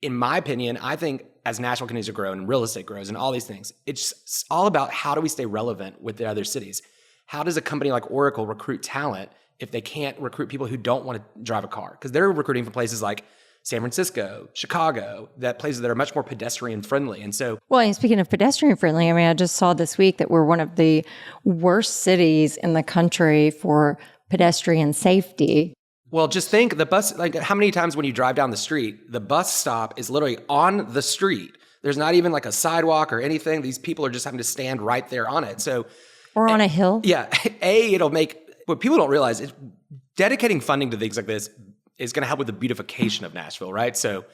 In my opinion, I think as Nashville continues to grow and real estate grows and all these things, it's all about how do we stay relevant with the other cities? How does a company like Oracle recruit talent if they can't recruit people who don't want to drive a car? Because they're recruiting from places like San Francisco, Chicago, places that are much more pedestrian friendly. And so, well, and speaking of pedestrian friendly, I just saw this week that we're one of the worst cities in the country for pedestrian safety. Well, just think the bus, how many times when you drive down the street, the bus stop is literally on the street. There's not even like a sidewalk or anything. These people are just having to stand right there on it. So, or on a hill. Yeah. It'll make, what people don't realize is dedicating funding to things like this is going to help with the beautification of Nashville, right? So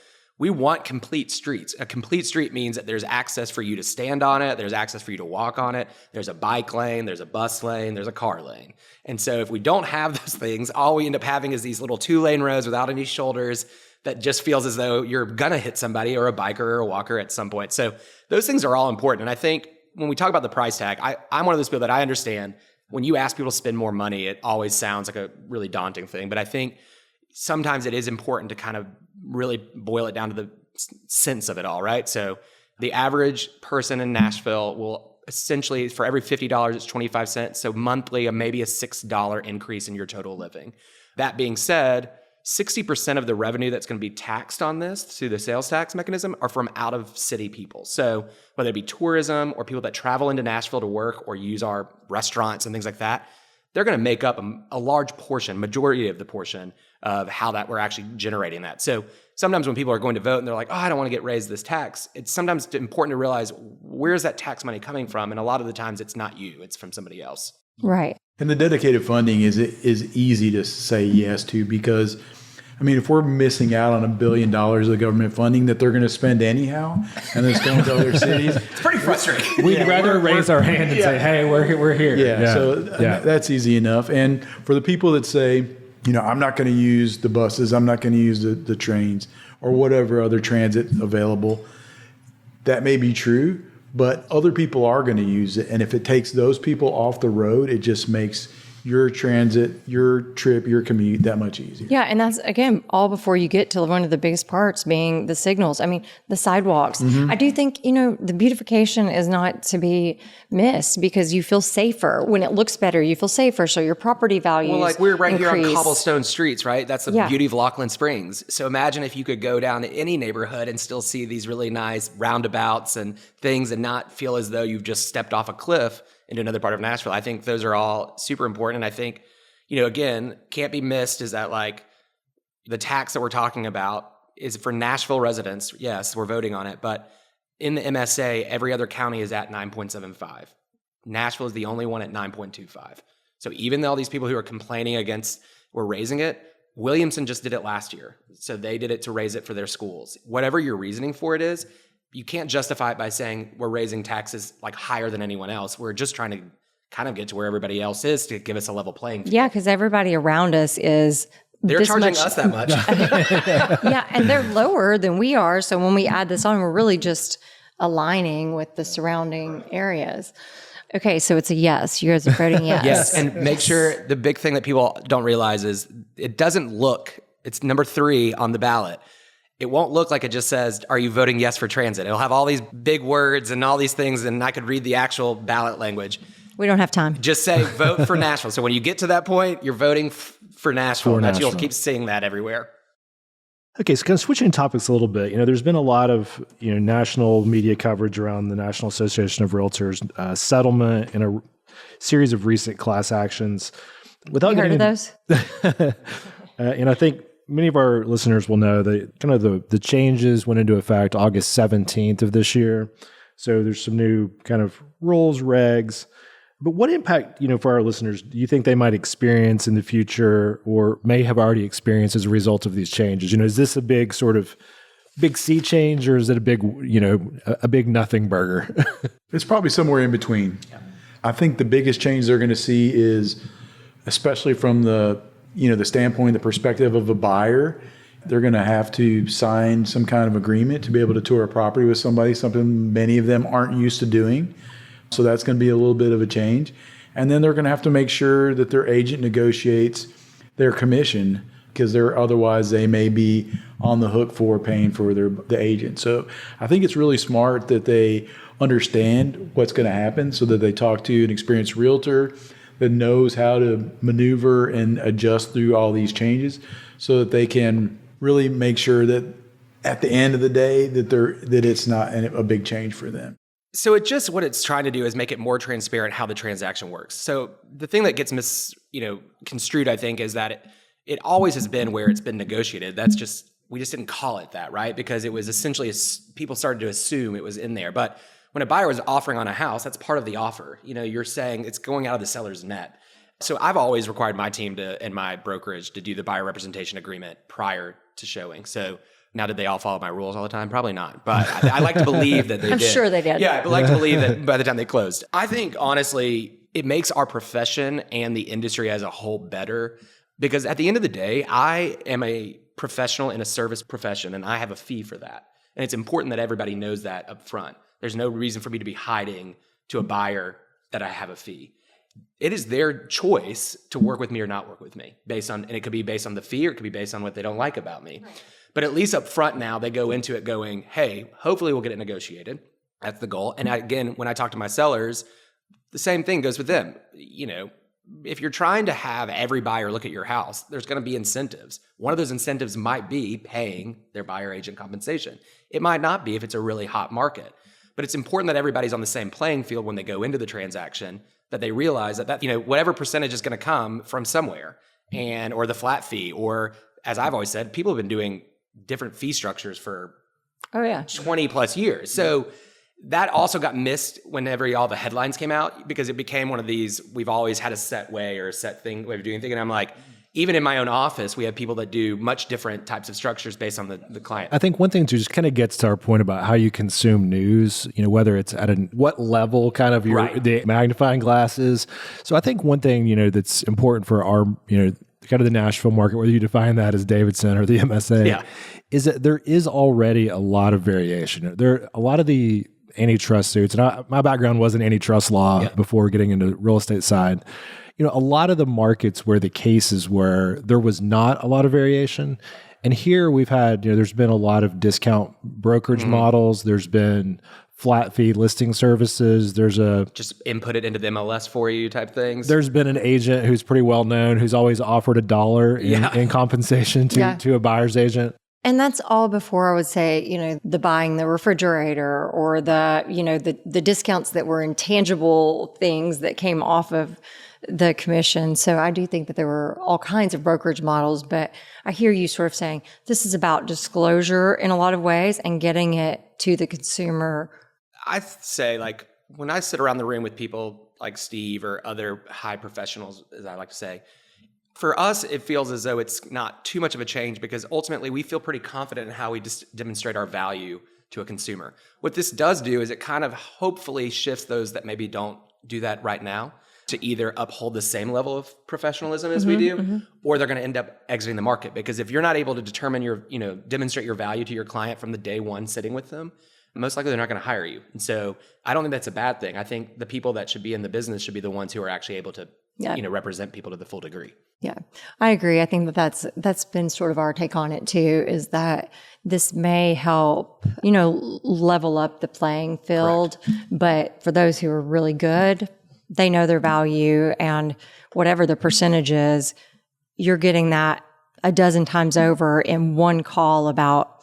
We want complete streets. A complete street means that there's access for you to stand on it, there's access for you to walk on it, there's a bike lane, there's a bus lane, there's a car lane. And so if we don't have those things, all we end up having is these little 2-lane roads without any shoulders that just feels as though you're gonna hit somebody or a biker or a walker at some point. So those things are all important. And I think when we talk about the price tag, I'm one of those people that I understand when you ask people to spend more money, it always sounds like a really daunting thing. But I think sometimes it is important to kind of really boil it down to the sense of it all, right? So the average person in Nashville will essentially, for every $50, it's 25 cents. So monthly, maybe a $6 increase in your total living. That being said, 60% of the revenue that's going to be taxed on this through the sales tax mechanism are from out of city people. So whether it be tourism or people that travel into Nashville to work or use our restaurants and things like that, they're going to make up a large portion, majority of the portion of how that we're actually generating that. So sometimes when people are going to vote and they're like, oh, I don't want to get raised this tax, it's sometimes important to realize where's that tax money coming from? And a lot of the times it's not you, it's from somebody else. Right. And the dedicated funding is easy to say yes to because, I mean, if we're missing out on $1 billion of government funding that they're going to spend anyhow, and it's going to other cities, It's pretty frustrating. We'd rather raise our hand and say, hey, we're here. That's easy enough. And for the people that say, I'm not going to use the buses, I'm not going to use the trains or whatever other transit available, that may be true, but other people are going to use it. And if it takes those people off the road, it just makes your transit, your trip, your commute that much easier. Yeah, and that's, again, all before you get to one of the biggest parts being the signals. I mean, the sidewalks. I do think, the beautification is not to be missed because you feel safer. When it looks better, you feel safer, so your property values Well, like we're right increase. here on cobblestone streets, right? That's the beauty of Laughlin Springs. So imagine if you could go down to any neighborhood and still see these really nice roundabouts and things and not feel as though you've just stepped off a cliff into another part of Nashville. I think those are all super important. And I think, again, can't be missed is that like the tax that we're talking about is for Nashville residents. Yes, we're voting on it, but in the MSA, every other county is at 9.75. Nashville is the only one at 9.25. So even though all these people who are complaining against were raising it, Williamson just did it last year. So they did it to raise it for their schools. Whatever your reasoning for it is, you can't justify it by saying we're raising taxes like higher than anyone else. We're just trying to kind of get to where everybody else is to give us a level playing field. Yeah, because everybody around us is They're charging us that much. Yeah, and they're lower than we are. So when we add this on, we're really just aligning with the surrounding areas. Okay, so it's a yes. You guys are voting yes. Yes, and make sure the big thing that people don't realize is it doesn't look, it's number 3 on the ballot. It won't look like it just says, are you voting yes for transit? It'll have all these big words and all these things, and I could read the actual ballot language. We don't have time. Just say vote for Nashville. So when you get to that point, you're voting for Nashville. You'll keep seeing that everywhere. Okay, so kind of switching topics a little bit. There's been a lot of national media coverage around the National Association of Realtors settlement and a series of recent class actions. Without You heard of those? And I think many of our listeners will know that kind of the changes went into effect August 17th of this year. So there's some new kind of rules, regs. But what impact, for our listeners, do you think they might experience in the future or may have already experienced as a result of these changes? Is this a big sort of big sea change or is it a big, a big nothing burger? It's probably somewhere in between. Yeah. I think the biggest change they're going to see is, especially from the standpoint, the perspective of a buyer, they're going to have to sign some kind of agreement to be able to tour a property with somebody, something many of them aren't used to doing. So that's going to be a little bit of a change. And then they're going to have to make sure that their agent negotiates their commission because otherwise they may be on the hook for paying for the agent. So I think it's really smart that they understand what's going to happen so that they talk to an experienced realtor that knows how to maneuver and adjust through all these changes so that they can really make sure that at the end of the day that it's not a big change for them. So what it's trying to do is make it more transparent how the transaction works. So the thing that gets construed, I think, is that it always has been where it's been negotiated. We just didn't call it that, right? Because it was essentially, people started to assume it was in there. But when a buyer was offering on a house, that's part of the offer. You're saying it's going out of the seller's net. So I've always required my team and my brokerage to do the buyer representation agreement prior to showing. So Now, did they all follow my rules all the time? Probably not. But I like to believe that they I'm did. sure they did. Yeah, I like to believe that by the time they closed. I think, honestly, it makes our profession and the industry as a whole better. Because at the end of the day, I am a professional in a service profession, and I have a fee for that. And it's important that everybody knows that up front. There's no reason for me to be hiding to a buyer that I have a fee. It is their choice to work with me or not work with me and it could be based on the fee or it could be based on what they don't like about me. Right. But at least up front now, they go into it going, hey, hopefully we'll get it negotiated. That's the goal. And again, when I talk to my sellers, the same thing goes with them. If you're trying to have every buyer look at your house, there's going to be incentives. One of those incentives might be paying their buyer agent compensation. It might not be if it's a really hot market. But it's important that everybody's on the same playing field when they go into the transaction, that they realize that whatever percentage is going to come from somewhere, or the flat fee, or as I've always said, people have been doing different fee structures for 20 plus years. So that also got missed whenever all the headlines came out, because it became one of these, we've always had a set way or a set thing, way of doing things. And I'm like, even in my own office, we have people that do much different types of structures based on the client. I think one thing too just kind of gets to our point about how you consume news, whether it's at what level kind of the magnifying glass is. So I think one thing, that's important for our, kind of the Nashville market, whether you define that as Davidson or the MSA, is that there is already a lot of variation. There are a lot of the antitrust suits, and my background wasn't antitrust law before getting into the real estate side. A lot of the markets where the cases where there was not a lot of variation. And here we've had, there's been a lot of discount brokerage models. There's been flat fee listing services. There's just input it into the MLS for you type things. There's been an agent who's pretty well known who's always offered $1 in compensation to a buyer's agent. And that's all before I would say, the buying the refrigerator or the discounts that were intangible things that came off of the commission. So I do think that there were all kinds of brokerage models, but I hear you sort of saying this is about disclosure in a lot of ways and getting it to the consumer. I say, when I sit around the room with people like Steve or other high professionals, as I like to say, for us, it feels as though it's not too much of a change because ultimately we feel pretty confident in how we just demonstrate our value to a consumer. What this does do is it kind of hopefully shifts those that maybe don't do that right now to either uphold the same level of professionalism as we do, or they're going to end up exiting the market. Because if you're not able to determine demonstrate your value to your client from the day one sitting with them, most likely they're not going to hire you. And so I don't think that's a bad thing. I think the people that should be in the business should be the ones who are actually able to, represent people to the full degree. Yeah, I agree. I think that's been sort of our take on it too, is that this may help, level up the playing field. Correct. But for those who are really good, they know their value, and whatever the percentage is, you're getting that a dozen times over in one call about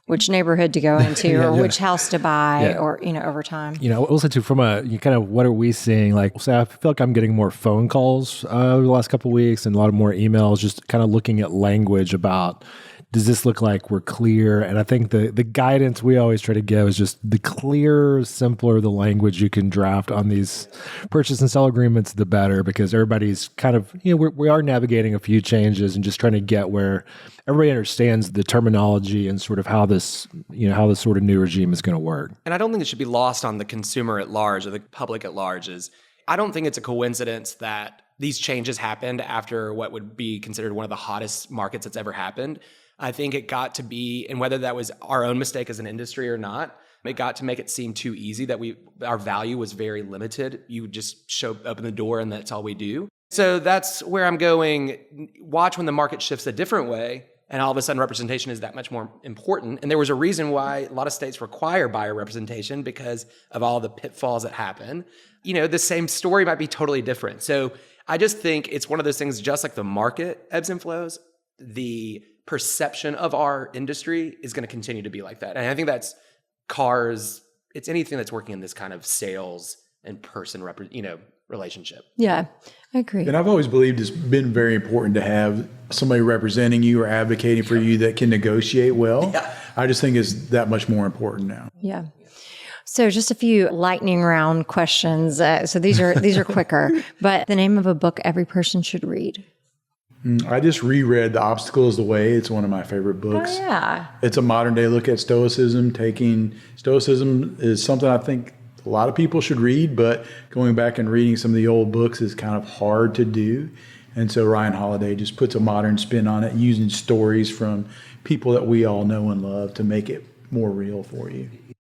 which neighborhood to go into or which house to buy or, over time. Also too, from kind of what are we seeing? I feel like I'm getting more phone calls over the last couple of weeks and a lot of more emails, just kind of looking at language about, does this look like we're clear? And I think the guidance we always try to give is just the clearer, simpler the language you can draft on these purchase and sell agreements, the better, because everybody's kind of, we are navigating a few changes and just trying to get where everybody understands the terminology and sort of how this sort of new regime is going to work. And I don't think it should be lost on the consumer at large or the public at large. I don't think it's a coincidence that these changes happened after what would be considered one of the hottest markets that's ever happened. I think it got to be, and whether that was our own mistake as an industry or not, it got to make it seem too easy that our value was very limited. You just open the door and that's all we do. So that's where I'm going. Watch when the market shifts a different way and all of a sudden representation is that much more important. And there was a reason why a lot of states require buyer representation because of all the pitfalls that happen. The same story might be totally different. So I just think it's one of those things, just like the market ebbs and flows, the perception of our industry is going to continue to be like that. And I think that's cars, it's anything that's working in this kind of sales and person relationship. Yeah, I agree. And I've always believed it's been very important to have somebody representing you or advocating for you that can negotiate well. Yeah. I just think it's that much more important now. Yeah. So just a few lightning round questions. So these are quicker, but the name of a book every person should read. I just reread The Obstacle is the Way. It's one of my favorite books. Oh, yeah. It's a modern day look at Stoicism. Stoicism is something I think a lot of people should read, but going back and reading some of the old books is kind of hard to do. And so Ryan Holiday just puts a modern spin on it, using stories from people that we all know and love to make it more real for you.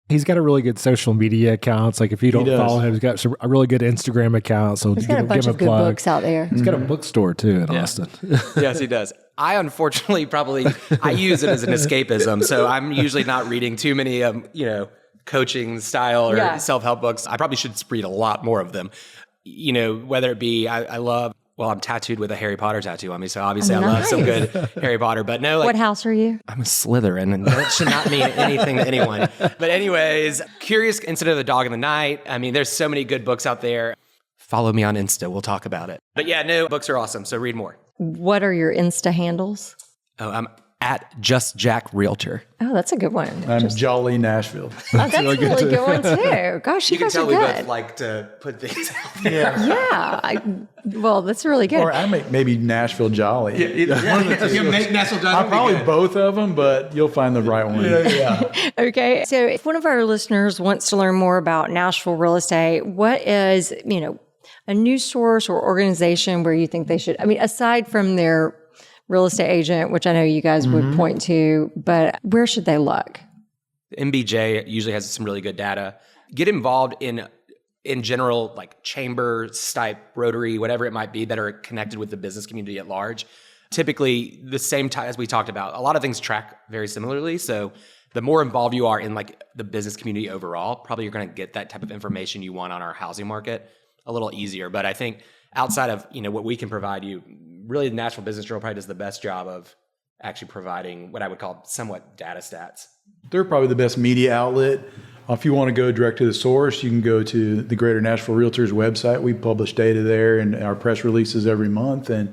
He's got a really good social media accounts. Like if you don't does. follow him, he's got a really good Instagram account. So He's got a bunch of good books out there. He's got a bookstore too in Austin. Yes, he does. I unfortunately I use it as an escapism. So I'm usually not reading too many, coaching style or self-help books. I probably should read a lot more of them. Whether it be, I love, well, I'm tattooed with a Harry Potter tattoo on me. So obviously I love some good Harry Potter, but no, What house are you? I'm a Slytherin, and that should not mean anything to anyone. But anyways, Curious Incident of the Dog in the Night. I mean, there's so many good books out there. Follow me on Insta. We'll talk about it. But yeah, no, books are awesome. So read more. What are your Insta handles? Oh, I'm at Just Jack Realtor. Oh, that's a good one. I'm Jolly Nashville. That's a really good one too. Gosh, you can guys tell are we good. both like to put things out there. Well, that's really good. Or I make maybe Nashville Jolly. You make Nashville Jolly. I'll probably both of them, but you'll find the right one. Okay. So if one of our listeners wants to learn more about Nashville real estate, what is, a news source or organization where you think they should, aside from their real estate agent, which I know you guys would point to, but where should they look? MBJ usually has some really good data. Get involved in general, like chambers type, Rotary, whatever it might be, that are connected with the business community at large. Typically, the same time as we talked about, a lot of things track very similarly. So the more involved you are in like the business community overall, probably you're going to get that type of information you want on our housing market a little easier. But I think outside of what we can provide you, really the Nashville Business Journal probably does the best job of actually providing what I would call somewhat data stats. They're probably the best media outlet. If you want to go direct to the source, you can go to the Greater Nashville Realtors website. We publish data there and our press releases every month and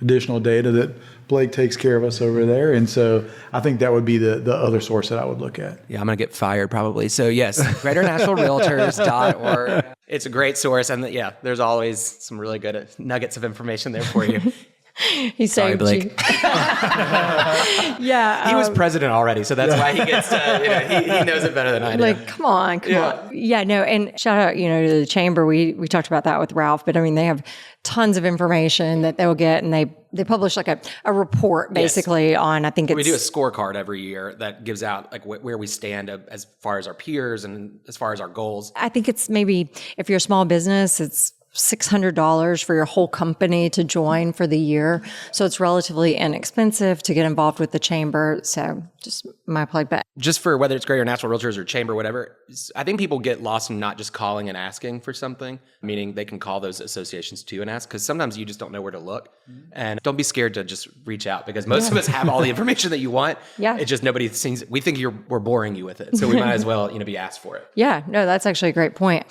additional data that Blake takes care of us over there. And so I think that would be the other source that I would look at. Yeah, I'm going to get fired probably. So yes, GreaterNashvilleRealtors.org. It's a great source. And there's always some really good nuggets of information there for you. He saved Blake. you. Yeah. He was president already, so that's why he gets he knows it better than I do. Like, come on. Yeah, no, and shout out, to the chamber. We talked about that with Ralph, but they have tons of information that they'll get, and they publish like a report basically on, I think it's... We do a scorecard every year that gives out like where we stand as far as our peers and as far as our goals. I think it's maybe, if you're a small business, it's $600 for your whole company to join for the year. So it's relatively inexpensive to get involved with the chamber. So just my plug. But just for whether it's Greater Nashville Realtors or Chamber, whatever, I think people get lost in not just calling and asking for something, meaning they can call those associations too and ask, because sometimes you just don't know where to look. And don't be scared to just reach out, because most of us have all the information that you want. Yeah. It's just nobody seems, we think we're boring you with it. So we might as well, be asked for it. Yeah, no, that's actually a great point.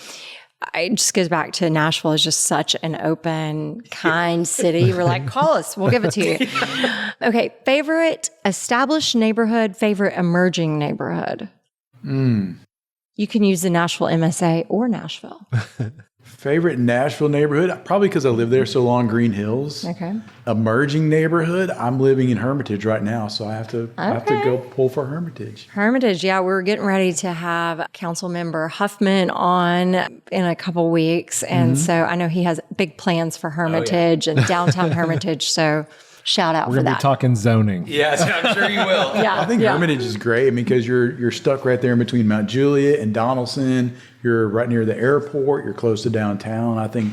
It just goes back to Nashville is just such an open, kind city. We're like, call us, we'll give it to you. Okay, favorite established neighborhood, favorite emerging neighborhood. You can use the Nashville MSA or Nashville. Favorite Nashville neighborhood? Probably because I live there so long, Green Hills. Okay. Emerging neighborhood? I'm living in Hermitage right now, so I have to go pull for Hermitage. Hermitage, yeah. We're getting ready to have council member Huffman on in a couple weeks. And so I know he has big plans for Hermitage and downtown Hermitage. So shout out We're for going to that. be talking zoning. Yes, I'm sure you will. Yeah, I think Hermitage is great. Because you're stuck right there in between Mount Juliet and Donaldson. You're right near the airport. You're close to downtown. I think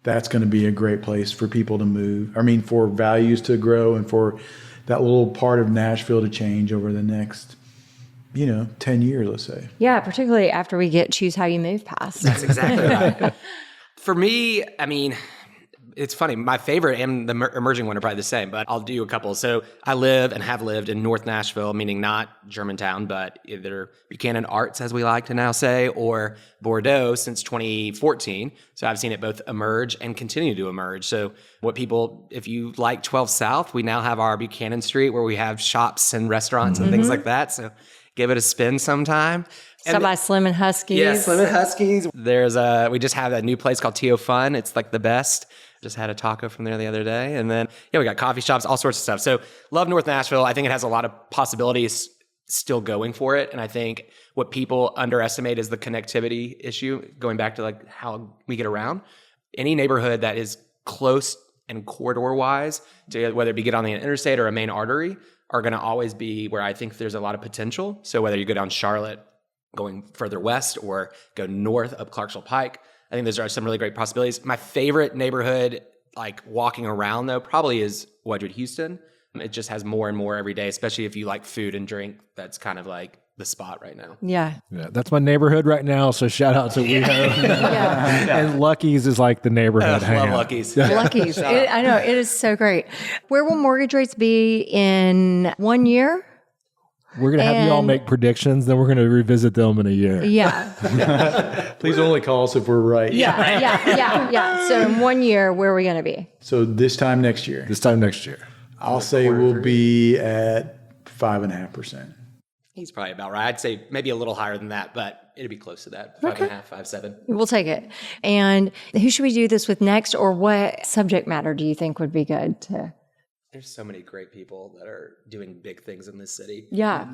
that's going to be a great place for people to move. For values to grow and for that little part of Nashville to change over the next, 10 years, let's say. Yeah, particularly after we get Choose How You Move passed. That's exactly right. For me, it's funny. My favorite and the emerging one are probably the same, but I'll do a couple. So I live and have lived in North Nashville, meaning not Germantown, but either Buchanan Arts, as we like to now say, or Bordeaux since 2014. So I've seen it both emerge and continue to emerge. So if you like 12 South, we now have our Buchanan Street where we have shops and restaurants and things like that. So give it a spin sometime. Stop by Slim and Huskies. Yeah, Slim and Huskies. We just have a new place called T.O. Fun. It's like the best. Just had a taco from there the other day. And then, we got coffee shops, all sorts of stuff. So love North Nashville. I think it has a lot of possibilities still going for it. And I think what people underestimate is the connectivity issue, going back to like how we get around. Any neighborhood that is close and corridor wise, to whether it be get on the interstate or a main artery, are going to always be where I think there's a lot of potential. So whether you go down Charlotte, going further west, or go north up Clarksville Pike, I think those are some really great possibilities. My favorite neighborhood, like walking around though, probably is Wedgwood Houston. It just has more and more every day, especially if you like food and drink. That's kind of like the spot right now. Yeah. That's my neighborhood right now. So shout out to WeHo. And Lucky's is like the neighborhood Love hangout. Lucky's. Lucky's. I know. It is so great. Where will mortgage rates be in 1 year? We're going to have you all make predictions, then we're going to revisit them in a year. Yeah. Please only call us if we're right. Yeah. So in 1 year, where are we going to be? So this time next year, I'll say we'll be at 5.5%. He's probably about right. I'd say maybe a little higher than that, but it'd be close to that. 5.5, 5.7. We'll take it. And who should we do this with next, or what subject matter do you think would be good to? There's so many great people that are doing big things in this city. Yeah.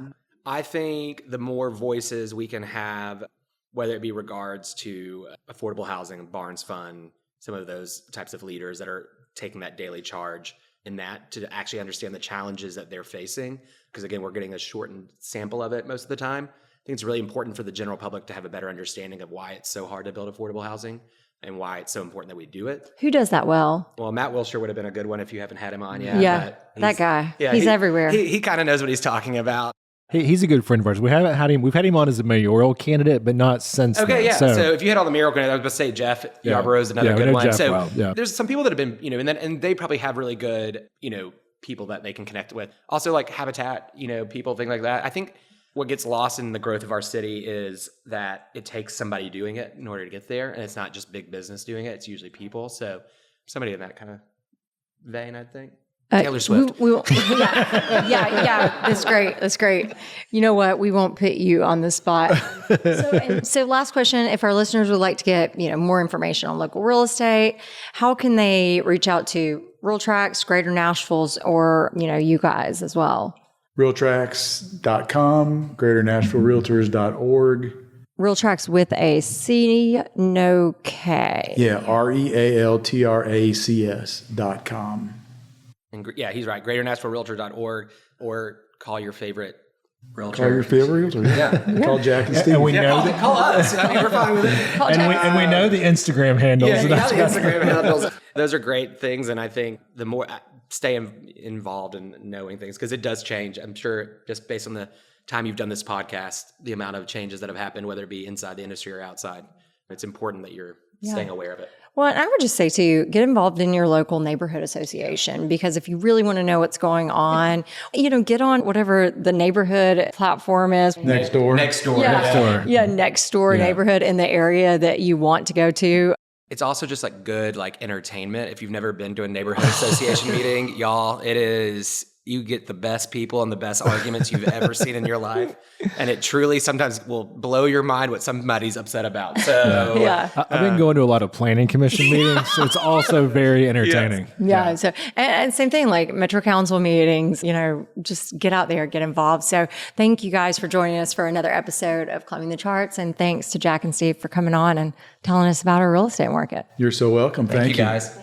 I think the more voices we can have, whether it be regards to affordable housing, Barnes Fund, some of those types of leaders that are taking that daily charge in that to actually understand the challenges that they're facing. Because again, we're getting a shortened sample of it most of the time. I think it's really important for the general public to have a better understanding of why it's so hard to build affordable housing and why it's so important that we do it. Who does that well? Well, Matt Wilshire would have been a good one if you haven't had him on yet. Yeah, that guy. Yeah, he's everywhere. He kind of knows what he's talking about. He's a good friend of ours. We haven't had him. We've had him on as a mayoral candidate, but not since. Okay, then. yeah. So if you had all the mayoral candidates, I was going to say Jeff Yarborough is another good one. Jeff So well. there's some people that have been, and they probably have really good, people that they can connect with. Also like Habitat, people, things like that. I think what gets lost in the growth of our city is that it takes somebody doing it in order to get there. And it's not just big business doing it. It's usually people. So somebody in that kind of vein, I think. Taylor Swift. Yeah. That's great. You know what? We won't put you on the spot. So last question, if our listeners would like to get, more information on local real estate, how can they reach out to Realtracs, Greater Nashville's, or, you guys as well? Realtracs.com, GreaterNashvilleRealtors.org. Realtracs with a C, no K. Yeah, REALTRACS.com. And yeah, he's right. GreaterNashvilleRealtor.org, or call your favorite realtor. Call your favorite realtor. Yeah. Call Jack and Steve. And we know Call us. I mean, we're fine with it. and we know the Instagram handles. Yeah, you got the Instagram handles. Those are great things, and I think the more stay involved in knowing things, because it does change. I'm sure just based on the time you've done this podcast, the amount of changes that have happened, whether it be inside the industry or outside, it's important that you're staying aware of it. Well, and I would just say too, get involved in your local neighborhood association, because if you really want to know what's going on, get on whatever the neighborhood platform is. Next door. Yeah, next door neighborhood in the area that you want to go to. It's also just like good entertainment. If you've never been to a neighborhood association meeting, y'all, you get the best people and the best arguments you've ever seen in your life. And it truly sometimes will blow your mind what somebody's upset about. So I've been going to a lot of planning commission meetings, so it's also very entertaining. Yeah. So, and same thing, like Metro Council meetings, just get out there, get involved. So thank you guys for joining us for another episode of Climbing the Charts. And thanks to Jack and Steve for coming on and telling us about our real estate market. You're so welcome. Thank you guys.